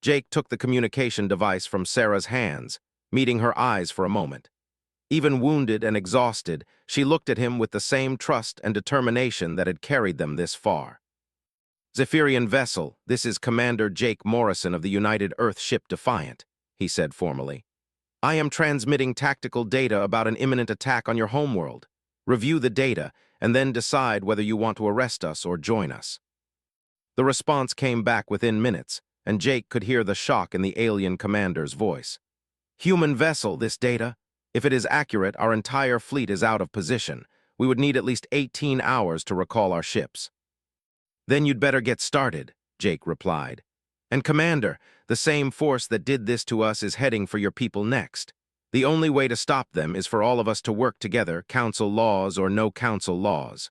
Jake took the communication device from Sarah's hands, meeting her eyes for a moment. Even wounded and exhausted, she looked at him with the same trust and determination that had carried them this far. "Zephyrian vessel, this is Commander Jake Morrison of the United Earth ship Defiant," he said formally. "I am transmitting tactical data about an imminent attack on your homeworld. Review the data, and then decide whether you want to arrest us or join us." The response came back within minutes, and Jake could hear the shock in the alien commander's voice. "Human vessel, this data. If it is accurate, our entire fleet is out of position. We would need at least 18 hours to recall our ships." "Then you'd better get started," Jake replied. "And Commander, the same force that did this to us is heading for your people next. The only way to stop them is for all of us to work together, council laws or no council laws.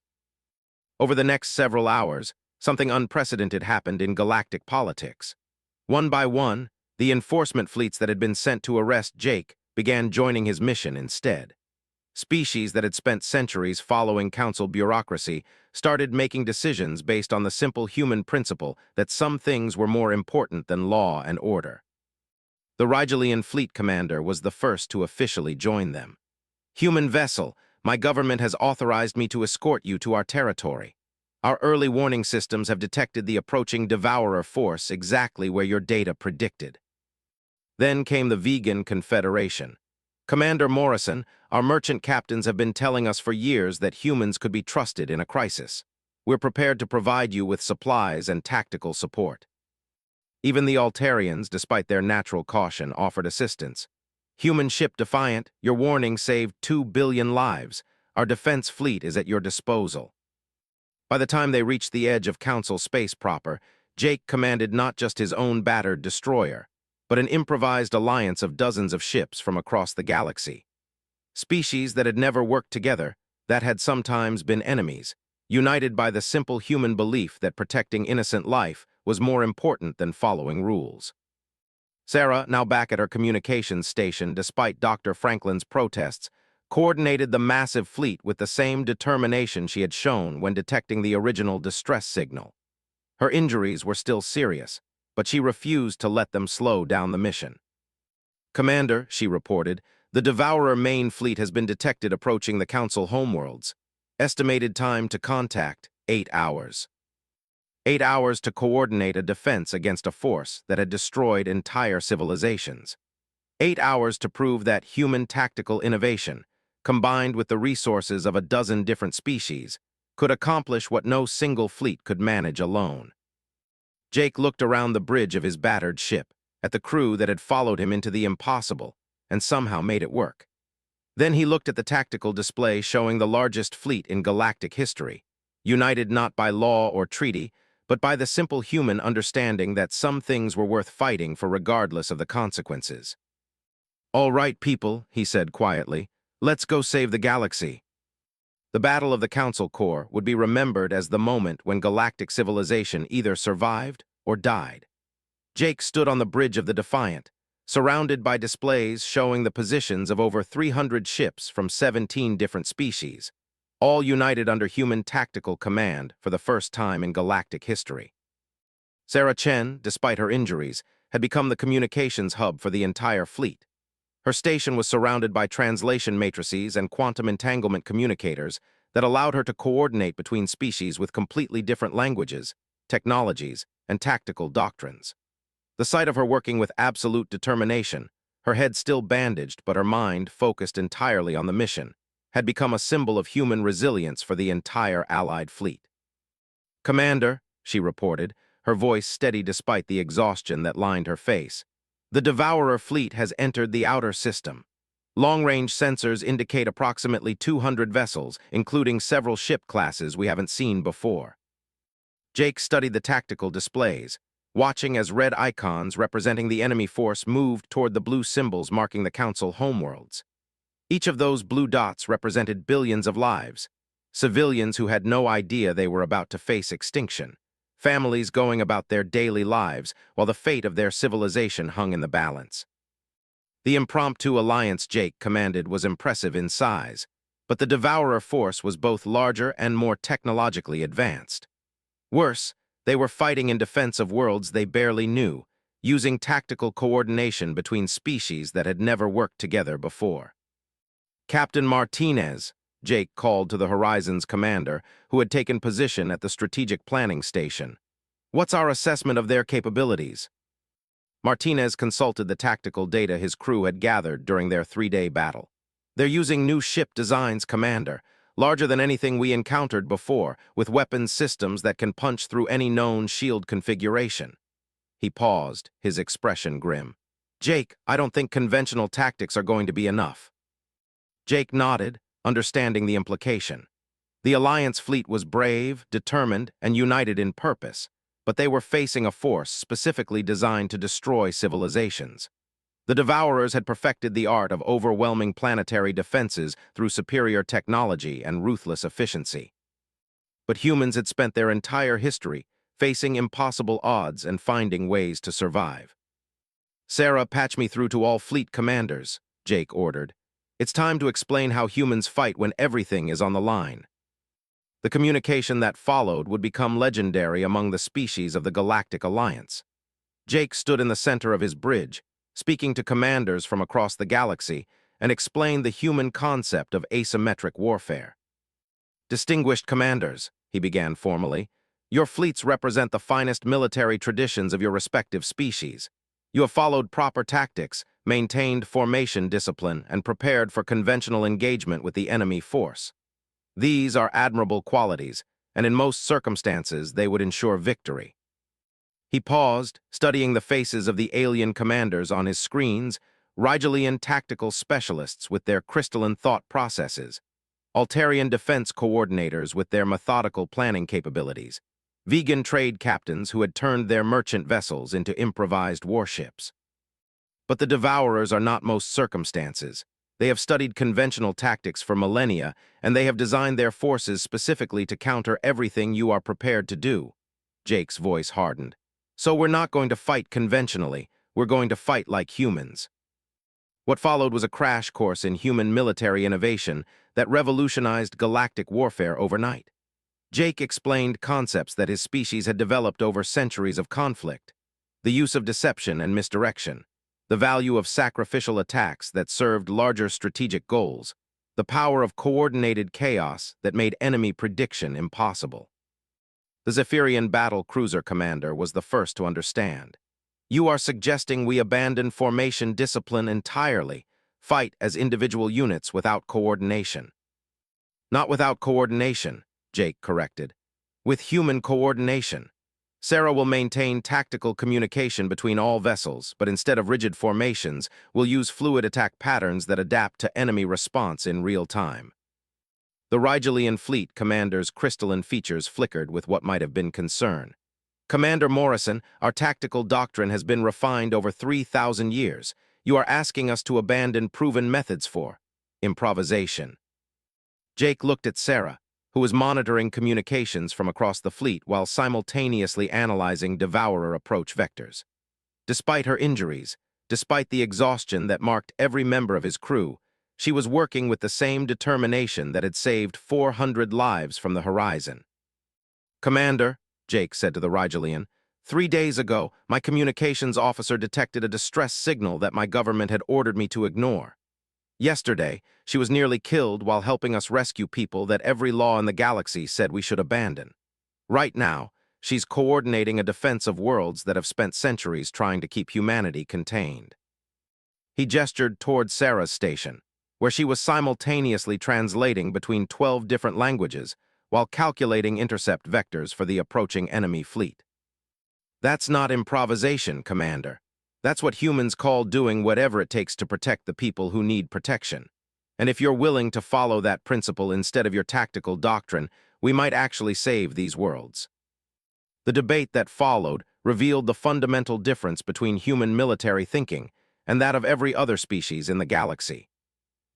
Over the next several hours, something unprecedented happened in galactic politics. One by one, the enforcement fleets that had been sent to arrest Jake began joining his mission instead. Species that had spent centuries following council bureaucracy started making decisions based on the simple human principle that some things were more important than law and order. The Rigelian fleet commander was the first to officially join them. "Human vessel, my government has authorized me to escort you to our territory. Our early warning systems have detected the approaching Devourer force exactly where your data predicted." Then came the Vegan Confederation. "Commander Morrison, our merchant captains have been telling us for years that humans could be trusted in a crisis. We're prepared to provide you with supplies and tactical support." Even the Altarians, despite their natural caution, offered assistance. "Human ship Defiant, your warning saved 2 billion lives. Our defense fleet is at your disposal." By the time they reached the edge of Council space proper, Jake commanded not just his own battered destroyer, but an improvised alliance of dozens of ships from across the galaxy. Species that had never worked together, that had sometimes been enemies, united by the simple human belief that protecting innocent life was more important than following rules. Sarah, now back at her communications station despite Dr. Franklin's protests, coordinated the massive fleet with the same determination she had shown when detecting the original distress signal. Her injuries were still serious, but she refused to let them slow down the mission. "Commander," she reported, "the Devourer main fleet has been detected approaching the Council homeworlds. Estimated time to contact, 8 hours. 8 hours to coordinate a defense against a force that had destroyed entire civilizations. 8 hours to prove that human tactical innovation, combined with the resources of a dozen different species, could accomplish what no single fleet could manage alone." Jake looked around the bridge of his battered ship, at the crew that had followed him into the impossible, and somehow made it work. Then he looked at the tactical display showing the largest fleet in galactic history, united not by law or treaty, but by the simple human understanding that some things were worth fighting for regardless of the consequences. "All right, people," he said quietly, "let's go save the galaxy." The Battle of the Council Corps would be remembered as the moment when galactic civilization either survived or died. Jake stood on the bridge of the Defiant, surrounded by displays showing the positions of over 300 ships from 17 different species, all united under human tactical command for the first time in galactic history. Sarah Chen, despite her injuries, had become the communications hub for the entire fleet. Her station was surrounded by translation matrices and quantum entanglement communicators that allowed her to coordinate between species with completely different languages, technologies, and tactical doctrines. The sight of her working with absolute determination, her head still bandaged but her mind focused entirely on the mission, had become a symbol of human resilience for the entire Allied fleet. "Commander," she reported, her voice steady despite the exhaustion that lined her face, "the Devourer fleet has entered the outer system. Long-range sensors indicate approximately 200 vessels, including several ship classes we haven't seen before." Jake studied the tactical displays, watching as red icons representing the enemy force moved toward the blue symbols marking the Council homeworlds. Each of those blue dots represented billions of lives, civilians who had no idea they were about to face extinction, families going about their daily lives while the fate of their civilization hung in the balance. The impromptu alliance Jake commanded was impressive in size, but the Devourer force was both larger and more technologically advanced. Worse, they were fighting in defense of worlds they barely knew, using tactical coordination between species that had never worked together before. "Captain Martinez," Jake called to the Horizon's commander, who had taken position at the strategic planning station. "What's our assessment of their capabilities?" Martinez consulted the tactical data his crew had gathered during their 3-day battle. "They're using new ship designs, Commander, larger than anything we encountered before, with weapons systems that can punch through any known shield configuration." He paused, his expression grim. "Jake, I don't think conventional tactics are going to be enough." Jake nodded, understanding the implication. The Alliance fleet was brave, determined, and united in purpose, but they were facing a force specifically designed to destroy civilizations. The Devourers had perfected the art of overwhelming planetary defenses through superior technology and ruthless efficiency. But humans had spent their entire history facing impossible odds and finding ways to survive. "Sarah, patch me through to all fleet commanders," Jake ordered. "It's time to explain how humans fight when everything is on the line." The communication that followed would become legendary among the species of the Galactic Alliance. Jake stood in the center of his bridge, speaking to commanders from across the galaxy, and explained the human concept of asymmetric warfare. "Distinguished commanders," he began formally, "your fleets represent the finest military traditions of your respective species. You have followed proper tactics, maintained formation discipline, and prepared for conventional engagement with the enemy force. These are admirable qualities, and in most circumstances they would ensure victory." He paused, studying the faces of the alien commanders on his screens, Rigelian tactical specialists with their crystalline thought processes, Altarian defense coordinators with their methodical planning capabilities, vegan trade captains who had turned their merchant vessels into improvised warships. But the Devourers are not most circumstances. They have studied conventional tactics for millennia, and they have designed their forces specifically to counter everything you are prepared to do. Jake's voice hardened. "So we're not going to fight conventionally, we're going to fight like humans." What followed was a crash course in human military innovation that revolutionized galactic warfare overnight. Jake explained concepts that his species had developed over centuries of conflict: the use of deception and misdirection, the value of sacrificial attacks that served larger strategic goals, the power of coordinated chaos that made enemy prediction impossible. The Zephyrian battle cruiser commander was the first to understand. "You are suggesting we abandon formation discipline entirely, fight as individual units without coordination." "Not without coordination," Jake corrected. "With human coordination. Sarah will maintain tactical communication between all vessels, but instead of rigid formations, we'll use fluid attack patterns that adapt to enemy response in real time." The Rigelian fleet commander's crystalline features flickered with what might have been concern. "Commander Morrison, our tactical doctrine has been refined over 3,000 years. You are asking us to abandon proven methods for improvisation." Jake looked at Sarah, who was monitoring communications from across the fleet while simultaneously analyzing Devourer approach vectors. Despite her injuries, despite the exhaustion that marked every member of his crew, she was working with the same determination that had saved 400 lives from the horizon. "Commander," Jake said to the Rigelian, 3 days ago, my communications officer detected a distress signal that my government had ordered me to ignore. Yesterday, she was nearly killed while helping us rescue people that every law in the galaxy said we should abandon. Right now, she's coordinating a defense of worlds that have spent centuries trying to keep humanity contained." He gestured toward Sarah's station, where she was simultaneously translating between 12 different languages while calculating intercept vectors for the approaching enemy fleet. "That's not improvisation, Commander. That's what humans call doing whatever it takes to protect the people who need protection. And if you're willing to follow that principle instead of your tactical doctrine, we might actually save these worlds." The debate that followed revealed the fundamental difference between human military thinking and that of every other species in the galaxy.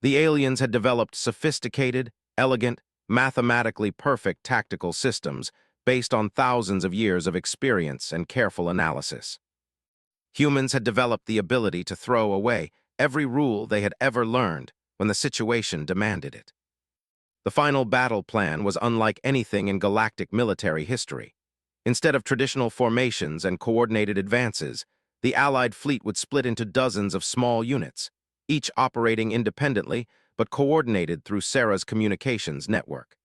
The aliens had developed sophisticated, elegant, mathematically perfect tactical systems based on thousands of years of experience and careful analysis. Humans had developed the ability to throw away every rule they had ever learned when the situation demanded it. The final battle plan was unlike anything in galactic military history. Instead of traditional formations and coordinated advances, the Allied fleet would split into dozens of small units, each operating independently but coordinated through Sarah's communications network.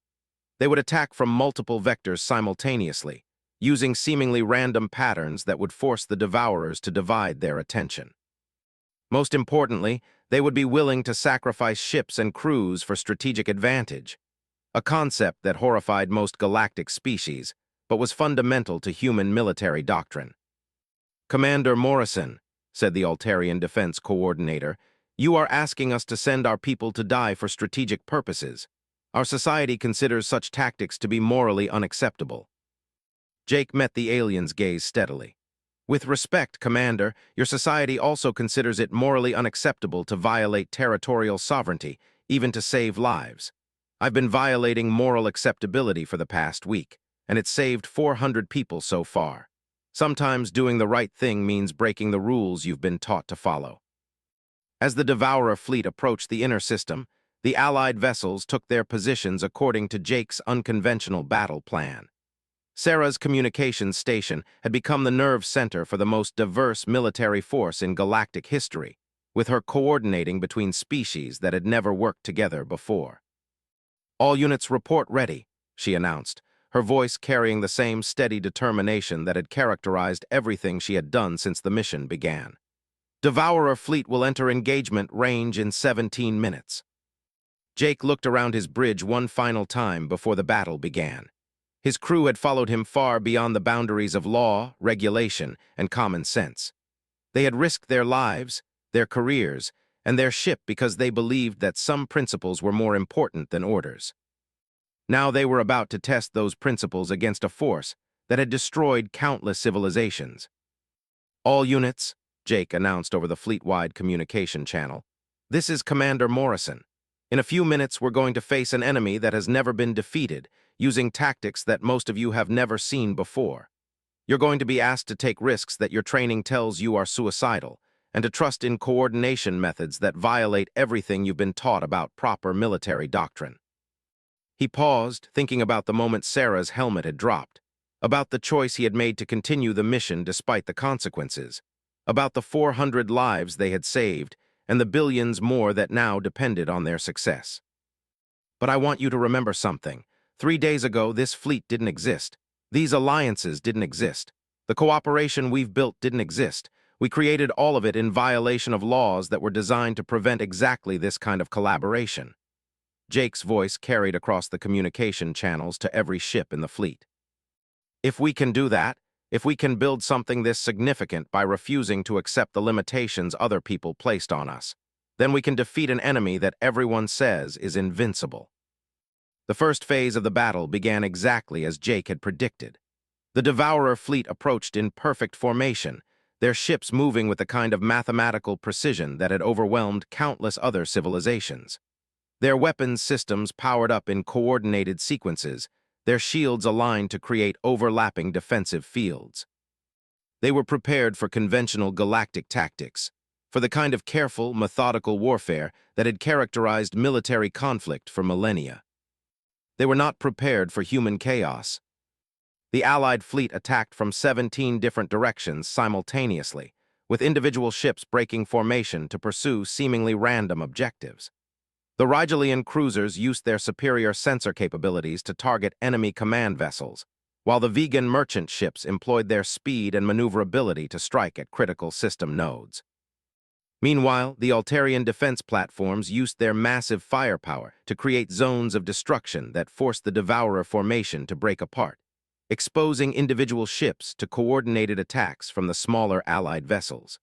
They would attack from multiple vectors simultaneously, using seemingly random patterns that would force the Devourers to divide their attention. Most importantly, they would be willing to sacrifice ships and crews for strategic advantage, a concept that horrified most galactic species, but was fundamental to human military doctrine. "Commander Morrison," said the Altarian defense coordinator, "you are asking us to send our people to die for strategic purposes. Our society considers such tactics to be morally unacceptable." Jake met the alien's gaze steadily. With respect, Commander, your society also considers it morally unacceptable to violate territorial sovereignty, even to save lives. I've been violating moral acceptability for the past week, and it's saved 400 people so far. Sometimes doing the right thing means breaking the rules you've been taught to follow. As the Devourer fleet approached the inner system, the Allied vessels took their positions according to Jake's unconventional battle plan. Sarah's communications station had become the nerve center for the most diverse military force in galactic history, with her coordinating between species that had never worked together before. "All units report ready," she announced, her voice carrying the same steady determination that had characterized everything she had done since the mission began. "Devourer fleet will enter engagement range in 17 minutes. Jake looked around his bridge one final time before the battle began. His crew had followed him far beyond the boundaries of law, regulation, and common sense. They had risked their lives, their careers, and their ship because they believed that some principles were more important than orders. Now they were about to test those principles against a force that had destroyed countless civilizations. "All units," Jake announced over the fleet-wide communication channel, "this is Commander Morrison. In a few minutes, we're going to face an enemy that has never been defeated, using tactics that most of you have never seen before. You're going to be asked to take risks that your training tells you are suicidal, and to trust in coordination methods that violate everything you've been taught about proper military doctrine." He paused, thinking about the moment Sarah's helmet had dropped, about the choice he had made to continue the mission despite the consequences, about the 400 lives they had saved, and the billions more that now depended on their success. "But I want you to remember something. 3 days ago, this fleet didn't exist. These alliances didn't exist. The cooperation we've built didn't exist. We created all of it in violation of laws that were designed to prevent exactly this kind of collaboration." Jake's voice carried across the communication channels to every ship in the fleet. "If we can do that, if we can build something this significant by refusing to accept the limitations other people placed on us, then we can defeat an enemy that everyone says is invincible." The first phase of the battle began exactly as Jake had predicted. The Devourer fleet approached in perfect formation, their ships moving with the kind of mathematical precision that had overwhelmed countless other civilizations. Their weapons systems powered up in coordinated sequences, their shields aligned to create overlapping defensive fields. They were prepared for conventional galactic tactics, for the kind of careful, methodical warfare that had characterized military conflict for millennia. They were not prepared for human chaos. The Allied fleet attacked from 17 different directions simultaneously, with individual ships breaking formation to pursue seemingly random objectives. The Rigelian cruisers used their superior sensor capabilities to target enemy command vessels, while the vegan merchant ships employed their speed and maneuverability to strike at critical system nodes. Meanwhile, the Altarian defense platforms used their massive firepower to create zones of destruction that forced the Devourer formation to break apart, exposing individual ships to coordinated attacks from the smaller Allied vessels.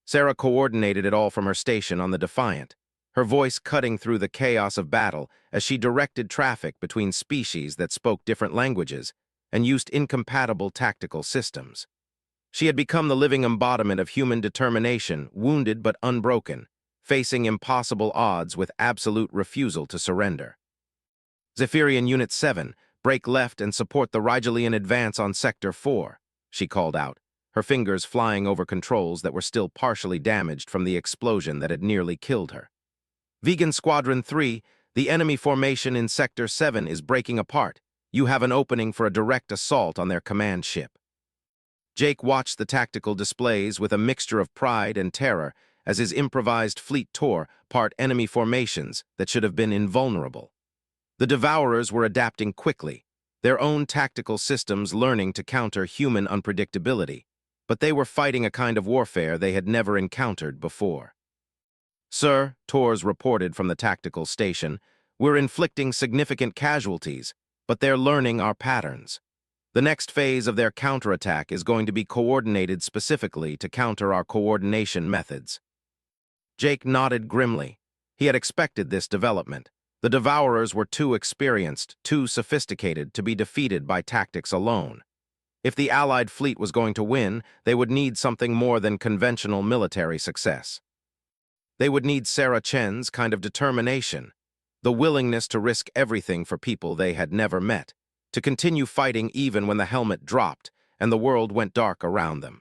Sarah coordinated it all from her station on the Defiant, her voice cutting through the chaos of battle as she directed traffic between species that spoke different languages and used incompatible tactical systems. She had become the living embodiment of human determination, wounded but unbroken, facing impossible odds with absolute refusal to surrender. "Zephyrian Unit 7, break left and support the Rigelian advance on Sector 4, she called out, her fingers flying over controls that were still partially damaged from the explosion that had nearly killed her. "Vegan Squadron 3, the enemy formation in Sector 7 is breaking apart. You have an opening for a direct assault on their command ship." Jake watched the tactical displays with a mixture of pride and terror as his improvised fleet tore apart enemy formations that should have been invulnerable. The Devourers were adapting quickly, their own tactical systems learning to counter human unpredictability, but they were fighting a kind of warfare they had never encountered before. "Sir," Tors reported from the tactical station, "we're inflicting significant casualties, but they're learning our patterns. The next phase of their counterattack is going to be coordinated specifically to counter our coordination methods." Jake nodded grimly. He had expected this development. The Devourers were too experienced, too sophisticated to be defeated by tactics alone. If the Allied fleet was going to win, they would need something more than conventional military success. They would need Sarah Chen's kind of determination, the willingness to risk everything for people they had never met, to continue fighting even when the helmet dropped and the world went dark around them.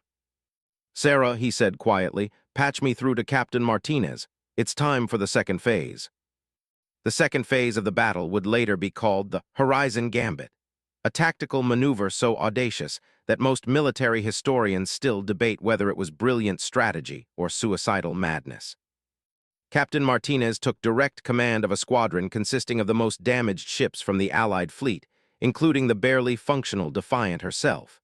"Sarah," he said quietly, "patch me through to Captain Martinez. It's time for the second phase." The second phase of the battle would later be called the Horizon Gambit, a tactical maneuver so audacious that most military historians still debate whether it was brilliant strategy or suicidal madness. Captain Martinez took direct command of a squadron consisting of the most damaged ships from the Allied fleet, including the barely functional Defiant herself.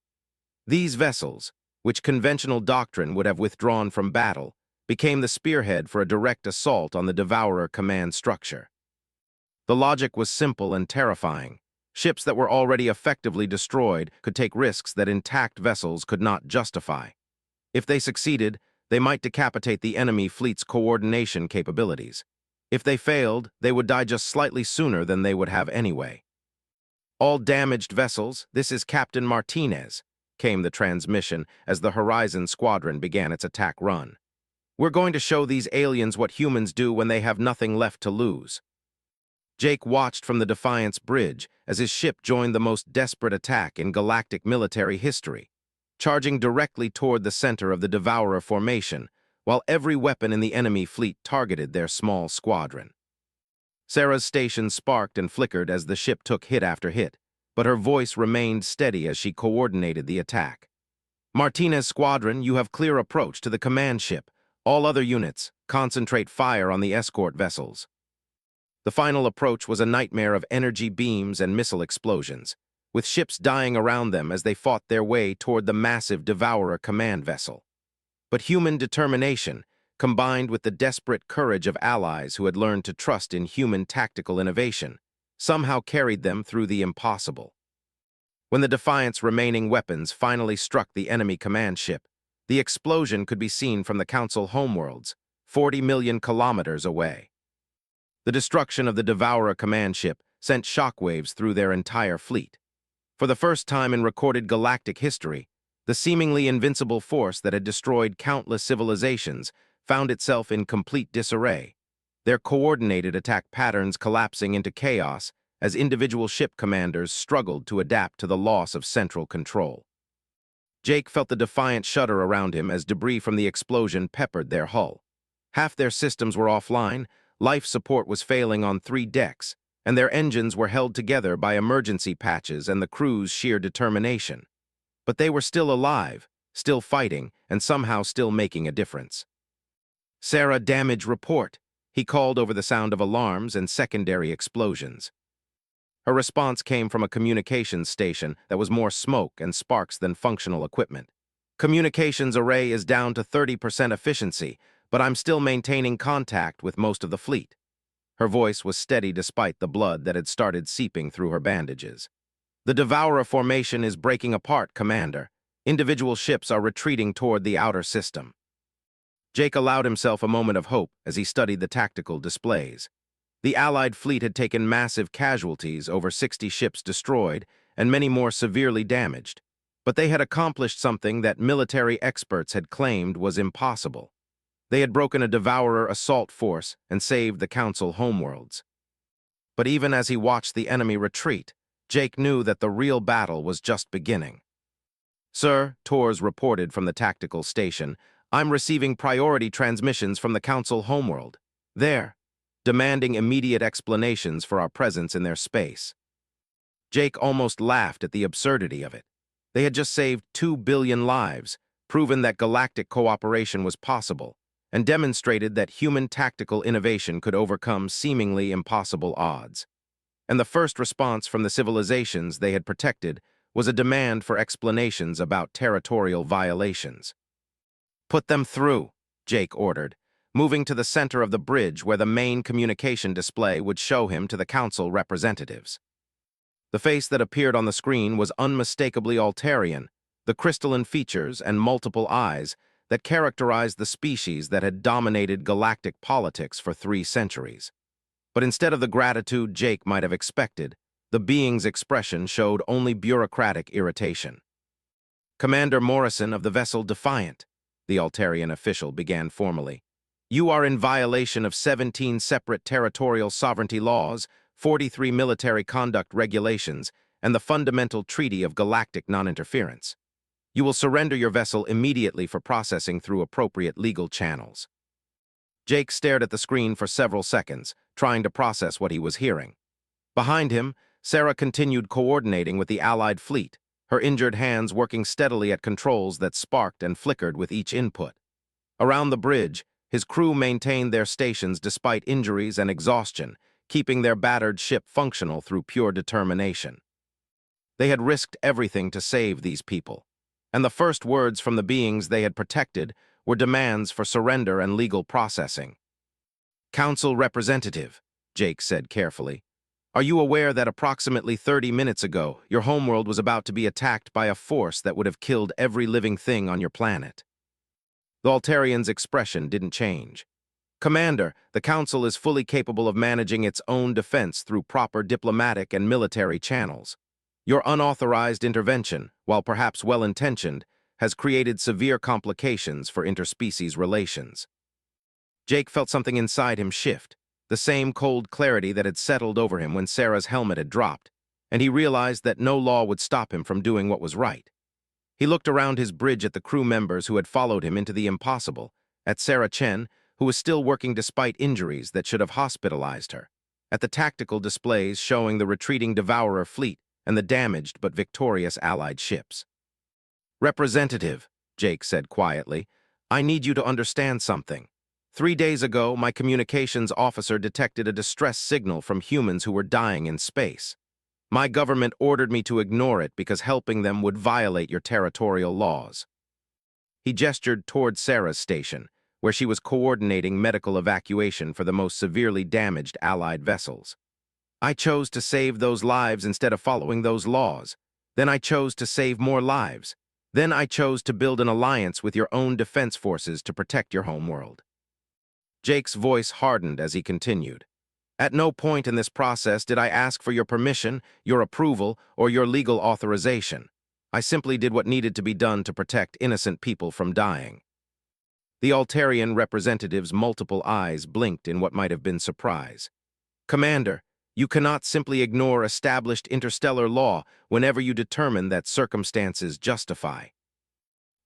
These vessels, which conventional doctrine would have withdrawn from battle, became the spearhead for a direct assault on the Devourer command structure. The logic was simple and terrifying. Ships that were already effectively destroyed could take risks that intact vessels could not justify. If they succeeded, they might decapitate the enemy fleet's coordination capabilities. If they failed, they would die just slightly sooner than they would have anyway. "All damaged vessels, this is Captain Martinez," came the transmission as the Horizon Squadron began its attack run. "We're going to show these aliens what humans do when they have nothing left to lose." Jake watched from the Defiant's bridge as his ship joined the most desperate attack in galactic military history, charging directly toward the center of the Devourer formation, while every weapon in the enemy fleet targeted their small squadron. Sarah's station sparked and flickered as the ship took hit after hit, but her voice remained steady as she coordinated the attack. "Martinez Squadron, you have clear approach to the command ship. All other units, concentrate fire on the escort vessels." The final approach was a nightmare of energy beams and missile explosions, with ships dying around them as they fought their way toward the massive Devourer command vessel. But human determination, combined with the desperate courage of allies who had learned to trust in human tactical innovation, somehow carried them through the impossible. When the Defiant's remaining weapons finally struck the enemy command ship, the explosion could be seen from the Council homeworlds, 40 million kilometers away. The destruction of the Devourer command ship sent shockwaves through their entire fleet. For the first time in recorded galactic history, the seemingly invincible force that had destroyed countless civilizations found itself in complete disarray, their coordinated attack patterns collapsing into chaos as individual ship commanders struggled to adapt to the loss of central control. Jake felt the Defiant shudder around him as debris from the explosion peppered their hull. Half their systems were offline, life support was failing on 3 decks, and their engines were held together by emergency patches and the crew's sheer determination. But they were still alive, still fighting, and somehow still making a difference. "Sarah, damage report," he called over the sound of alarms and secondary explosions. Her response came from a communications station that was more smoke and sparks than functional equipment. "Communications array is down to 30% efficiency, but I'm still maintaining contact with most of the fleet." Her voice was steady despite the blood that had started seeping through her bandages. "The Devourer formation is breaking apart, Commander. Individual ships are retreating toward the outer system." Jake allowed himself a moment of hope as he studied the tactical displays. The Allied fleet had taken massive casualties, over 60 ships destroyed, and many more severely damaged. But they had accomplished something that military experts had claimed was impossible. They had broken a Devourer assault force and saved the Council homeworlds. But even as he watched the enemy retreat, Jake knew that the real battle was just beginning. "Sir," Torres reported from the tactical station, "I'm receiving priority transmissions from the Council homeworld. There, demanding immediate explanations for our presence in their space." Jake almost laughed at the absurdity of it. They had just saved 2 billion lives, proven that galactic cooperation was possible, and demonstrated that human tactical innovation could overcome seemingly impossible odds. And the first response from the civilizations they had protected was a demand for explanations about territorial violations. "Put them through," Jake ordered, moving to the center of the bridge where the main communication display would show him to the Council representatives. The face that appeared on the screen was unmistakably Altarian, the crystalline features and multiple eyes that characterized the species that had dominated galactic politics for 3 centuries. But instead of the gratitude Jake might have expected, the being's expression showed only bureaucratic irritation. Commander Morrison of the vessel Defiant, the Altarian official began formally. You are in violation of 17 separate territorial sovereignty laws, 43 military conduct regulations, and the fundamental treaty of galactic non-interference. You will surrender your vessel immediately for processing through appropriate legal channels. Jake stared at the screen for several seconds, trying to process what he was hearing. Behind him, Sarah continued coordinating with the Allied fleet, her injured hands working steadily at controls that sparked and flickered with each input. Around the bridge, his crew maintained their stations despite injuries and exhaustion, keeping their battered ship functional through pure determination. They had risked everything to save these people, and the first words from the beings they had protected were demands for surrender and legal processing. Council representative, Jake said carefully, are you aware that approximately 30 minutes ago, your homeworld was about to be attacked by a force that would have killed every living thing on your planet? The Altarian's expression didn't change. Commander, the Council is fully capable of managing its own defense through proper diplomatic and military channels. Your unauthorized intervention, while perhaps well-intentioned, has created severe complications for interspecies relations. Jake felt something inside him shift, the same cold clarity that had settled over him when Sarah's helmet had dropped, and he realized that no law would stop him from doing what was right. He looked around his bridge at the crew members who had followed him into the impossible, at Sarah Chen, who was still working despite injuries that should have hospitalized her, at the tactical displays showing the retreating Devourer fleet and the damaged but victorious Allied ships. Representative, Jake said quietly, I need you to understand something. 3 days ago, my communications officer detected a distress signal from humans who were dying in space. My government ordered me to ignore it because helping them would violate your territorial laws. He gestured toward Sarah's station, where she was coordinating medical evacuation for the most severely damaged Allied vessels. I chose to save those lives instead of following those laws. Then I chose to save more lives. Then I chose to build an alliance with your own defense forces to protect your homeworld. Jake's voice hardened as he continued. At no point in this process did I ask for your permission, your approval, or your legal authorization. I simply did what needed to be done to protect innocent people from dying. The Altarian representative's multiple eyes blinked in what might have been surprise. Commander, you cannot simply ignore established interstellar law whenever you determine that circumstances justify.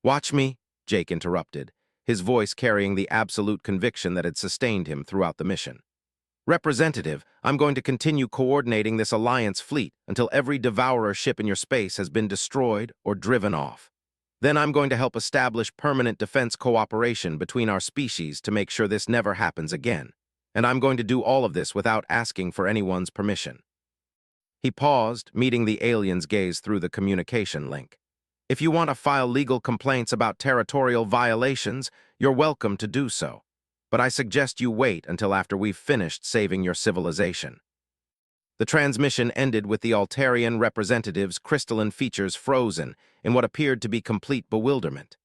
Watch me, Jake interrupted, his voice carrying the absolute conviction that had sustained him throughout the mission. Representative, I'm going to continue coordinating this Alliance fleet until every Devourer ship in your space has been destroyed or driven off. Then I'm going to help establish permanent defense cooperation between our species to make sure this never happens again. And I'm going to do all of this without asking for anyone's permission. He paused, meeting the alien's gaze through the communication link. If you want to file legal complaints about territorial violations, you're welcome to do so. But I suggest you wait until after we've finished saving your civilization. The transmission ended with the Altarian representative's crystalline features frozen in what appeared to be complete bewilderment.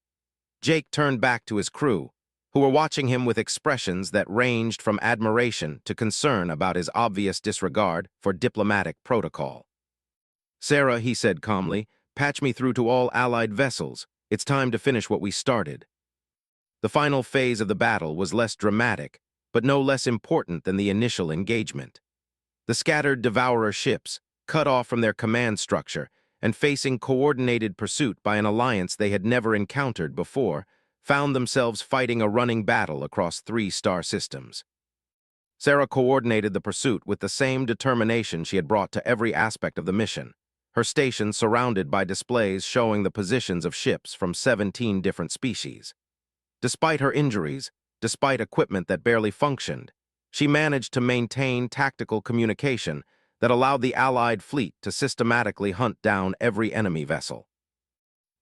Jake turned back to his crew, who were watching him with expressions that ranged from admiration to concern about his obvious disregard for diplomatic protocol. Sarah, he said calmly, patch me through to all Allied vessels. It's time to finish what we started. The final phase of the battle was less dramatic, but no less important than the initial engagement. The scattered Devourer ships, cut off from their command structure and facing coordinated pursuit by an alliance they had never encountered before, found themselves fighting a running battle across 3 star systems. Sarah coordinated the pursuit with the same determination she had brought to every aspect of the mission, her station surrounded by displays showing the positions of ships from 17 different species. Despite her injuries, despite equipment that barely functioned, she managed to maintain tactical communication that allowed the Allied fleet to systematically hunt down every enemy vessel.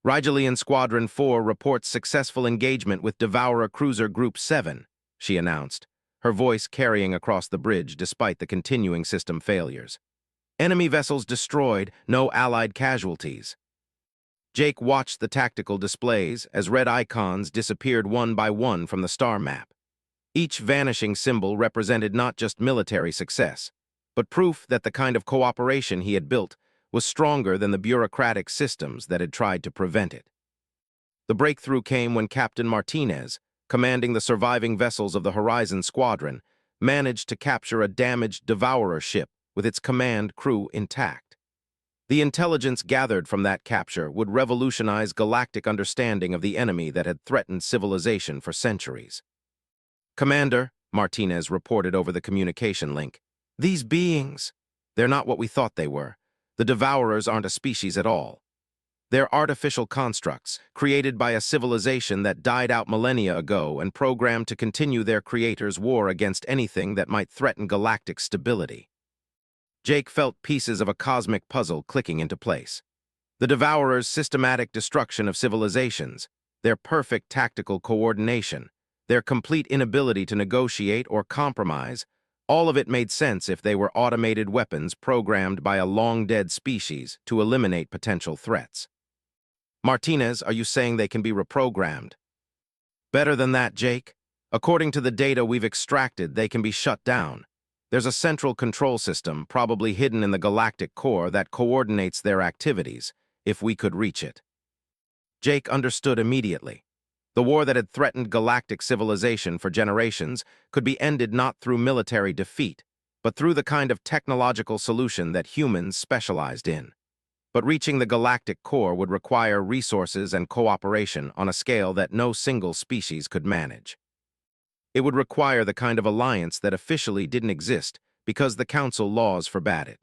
Rigelian Squadron 4 reports successful engagement with Devourer Cruiser Group 7, she announced, her voice carrying across the bridge despite the continuing system failures. Enemy vessels destroyed, no Allied casualties. Jake watched the tactical displays as red icons disappeared one by one from the star map. Each vanishing symbol represented not just military success, but proof that the kind of cooperation he had built was stronger than the bureaucratic systems that had tried to prevent it. The breakthrough came when Captain Martinez, commanding the surviving vessels of the Horizon Squadron, managed to capture a damaged Devourer ship with its command crew intact. The intelligence gathered from that capture would revolutionize galactic understanding of the enemy that had threatened civilization for centuries. "Commander," Martinez reported over the communication link, "these beings, they're not what we thought they were. The Devourers aren't a species at all. They're artificial constructs, created by a civilization that died out millennia ago and programmed to continue their creators' war against anything that might threaten galactic stability." Jake felt pieces of a cosmic puzzle clicking into place. The Devourers' systematic destruction of civilizations, their perfect tactical coordination, their complete inability to negotiate or compromise, all of it made sense if they were automated weapons programmed by a long-dead species to eliminate potential threats. "Martinez, are you saying they can be reprogrammed?" "Better than that, Jake. According to the data we've extracted, they can be shut down. There's a central control system, probably hidden in the galactic core, that coordinates their activities, if we could reach it." Jake understood immediately. The war that had threatened galactic civilization for generations could be ended not through military defeat, but through the kind of technological solution that humans specialized in. But reaching the galactic core would require resources and cooperation on a scale that no single species could manage. It would require the kind of alliance that officially didn't exist because the Council laws forbade it.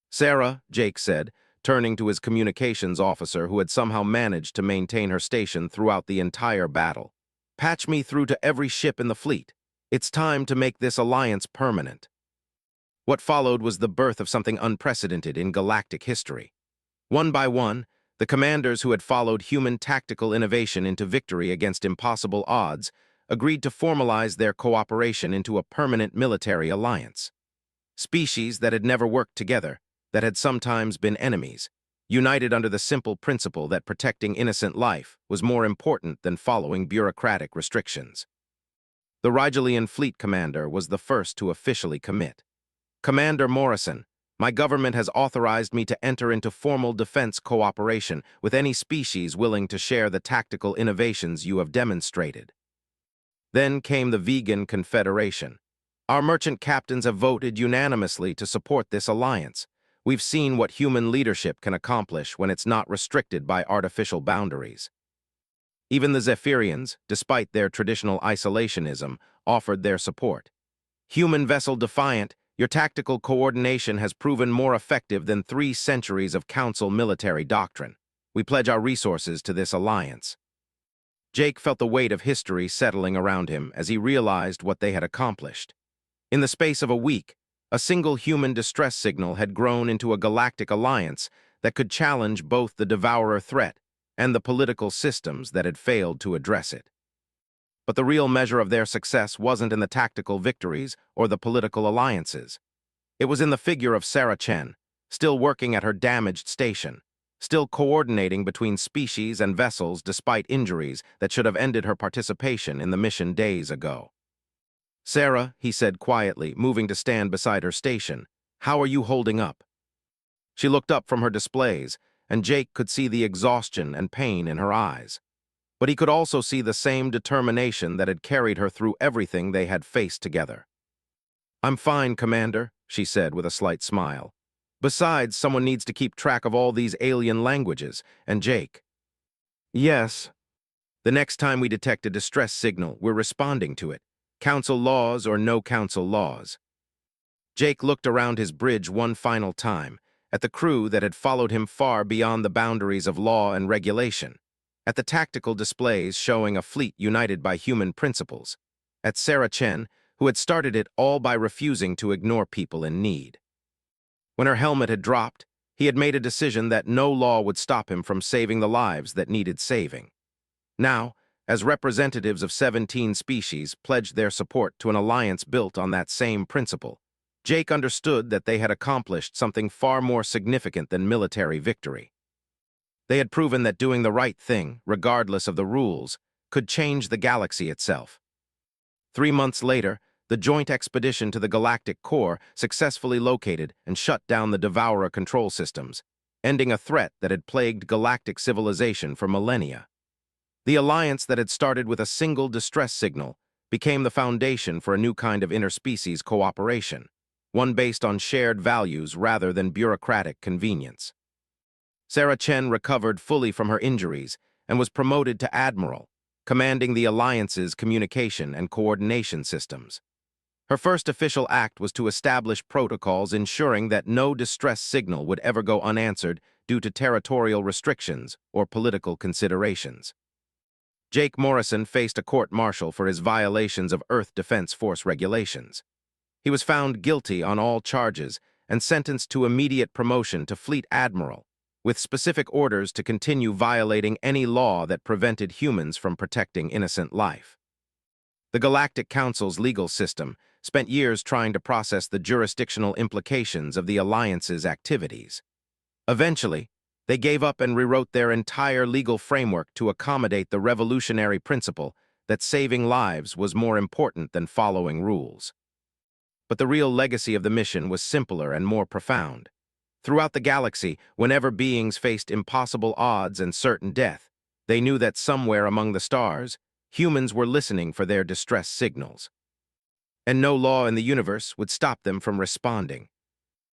"Sarah," Jake said, turning to his communications officer who had somehow managed to maintain her station throughout the entire battle, "patch me through to every ship in the fleet. It's time to make this alliance permanent." What followed was the birth of something unprecedented in galactic history. One by one, the commanders who had followed human tactical innovation into victory against impossible odds agreed to formalize their cooperation into a permanent military alliance. Species that had never worked together, that had sometimes been enemies, united under the simple principle that protecting innocent life was more important than following bureaucratic restrictions. The Rigelian fleet commander was the first to officially commit. "Commander Morrison, my government has authorized me to enter into formal defense cooperation with any species willing to share the tactical innovations you have demonstrated." Then came the Vegan Confederation. "Our merchant captains have voted unanimously to support this alliance. We've seen what human leadership can accomplish when it's not restricted by artificial boundaries." Even the Zephyrians, despite their traditional isolationism, offered their support. "Human vessel defiant, your tactical coordination has proven more effective than 3 centuries of Council military doctrine. We pledge our resources to this alliance." Jake felt the weight of history settling around him as he realized what they had accomplished. In the space of a week, a single human distress signal had grown into a galactic alliance that could challenge both the Devourer threat and the political systems that had failed to address it. But the real measure of their success wasn't in the tactical victories or the political alliances. It was in the figure of Sarah Chen, still working at her damaged station, still coordinating between species and vessels despite injuries that should have ended her participation in the mission days ago. "Sarah," he said quietly, moving to stand beside her station, "how are you holding up?" She looked up from her displays, and Jake could see the exhaustion and pain in her eyes. But he could also see the same determination that had carried her through everything they had faced together. "I'm fine, Commander," she said with a slight smile. "Besides, someone needs to keep track of all these alien languages, and Jake." "Yes. The next time we detect a distress signal, we're responding to it. Council laws or no council laws." Jake looked around his bridge one final time, at the crew that had followed him far beyond the boundaries of law and regulation, at the tactical displays showing a fleet united by human principles, at Sarah Chen, who had started it all by refusing to ignore people in need. When her helmet had dropped, he had made a decision that no law would stop him from saving the lives that needed saving. Now, as representatives of 17 species pledged their support to an alliance built on that same principle, Jake understood that they had accomplished something far more significant than military victory. They had proven that doing the right thing, regardless of the rules, could change the galaxy itself. 3 months later, the joint expedition to the galactic core successfully located and shut down the Devourer control systems, ending a threat that had plagued galactic civilization for millennia. The alliance that had started with a single distress signal became the foundation for a new kind of interspecies cooperation, one based on shared values rather than bureaucratic convenience. Sarah Chen recovered fully from her injuries and was promoted to admiral, commanding the alliance's communication and coordination systems. Her first official act was to establish protocols ensuring that no distress signal would ever go unanswered due to territorial restrictions or political considerations. Jake Morrison faced a court-martial for his violations of Earth Defense Force regulations. He was found guilty on all charges and sentenced to immediate promotion to Fleet Admiral, with specific orders to continue violating any law that prevented humans from protecting innocent life. The Galactic Council's legal system spent years trying to process the jurisdictional implications of the Alliance's activities. Eventually, they gave up and rewrote their entire legal framework to accommodate the revolutionary principle that saving lives was more important than following rules. But the real legacy of the mission was simpler and more profound. Throughout the galaxy, whenever beings faced impossible odds and certain death, they knew that somewhere among the stars, humans were listening for their distress signals. And no law in the universe would stop them from responding.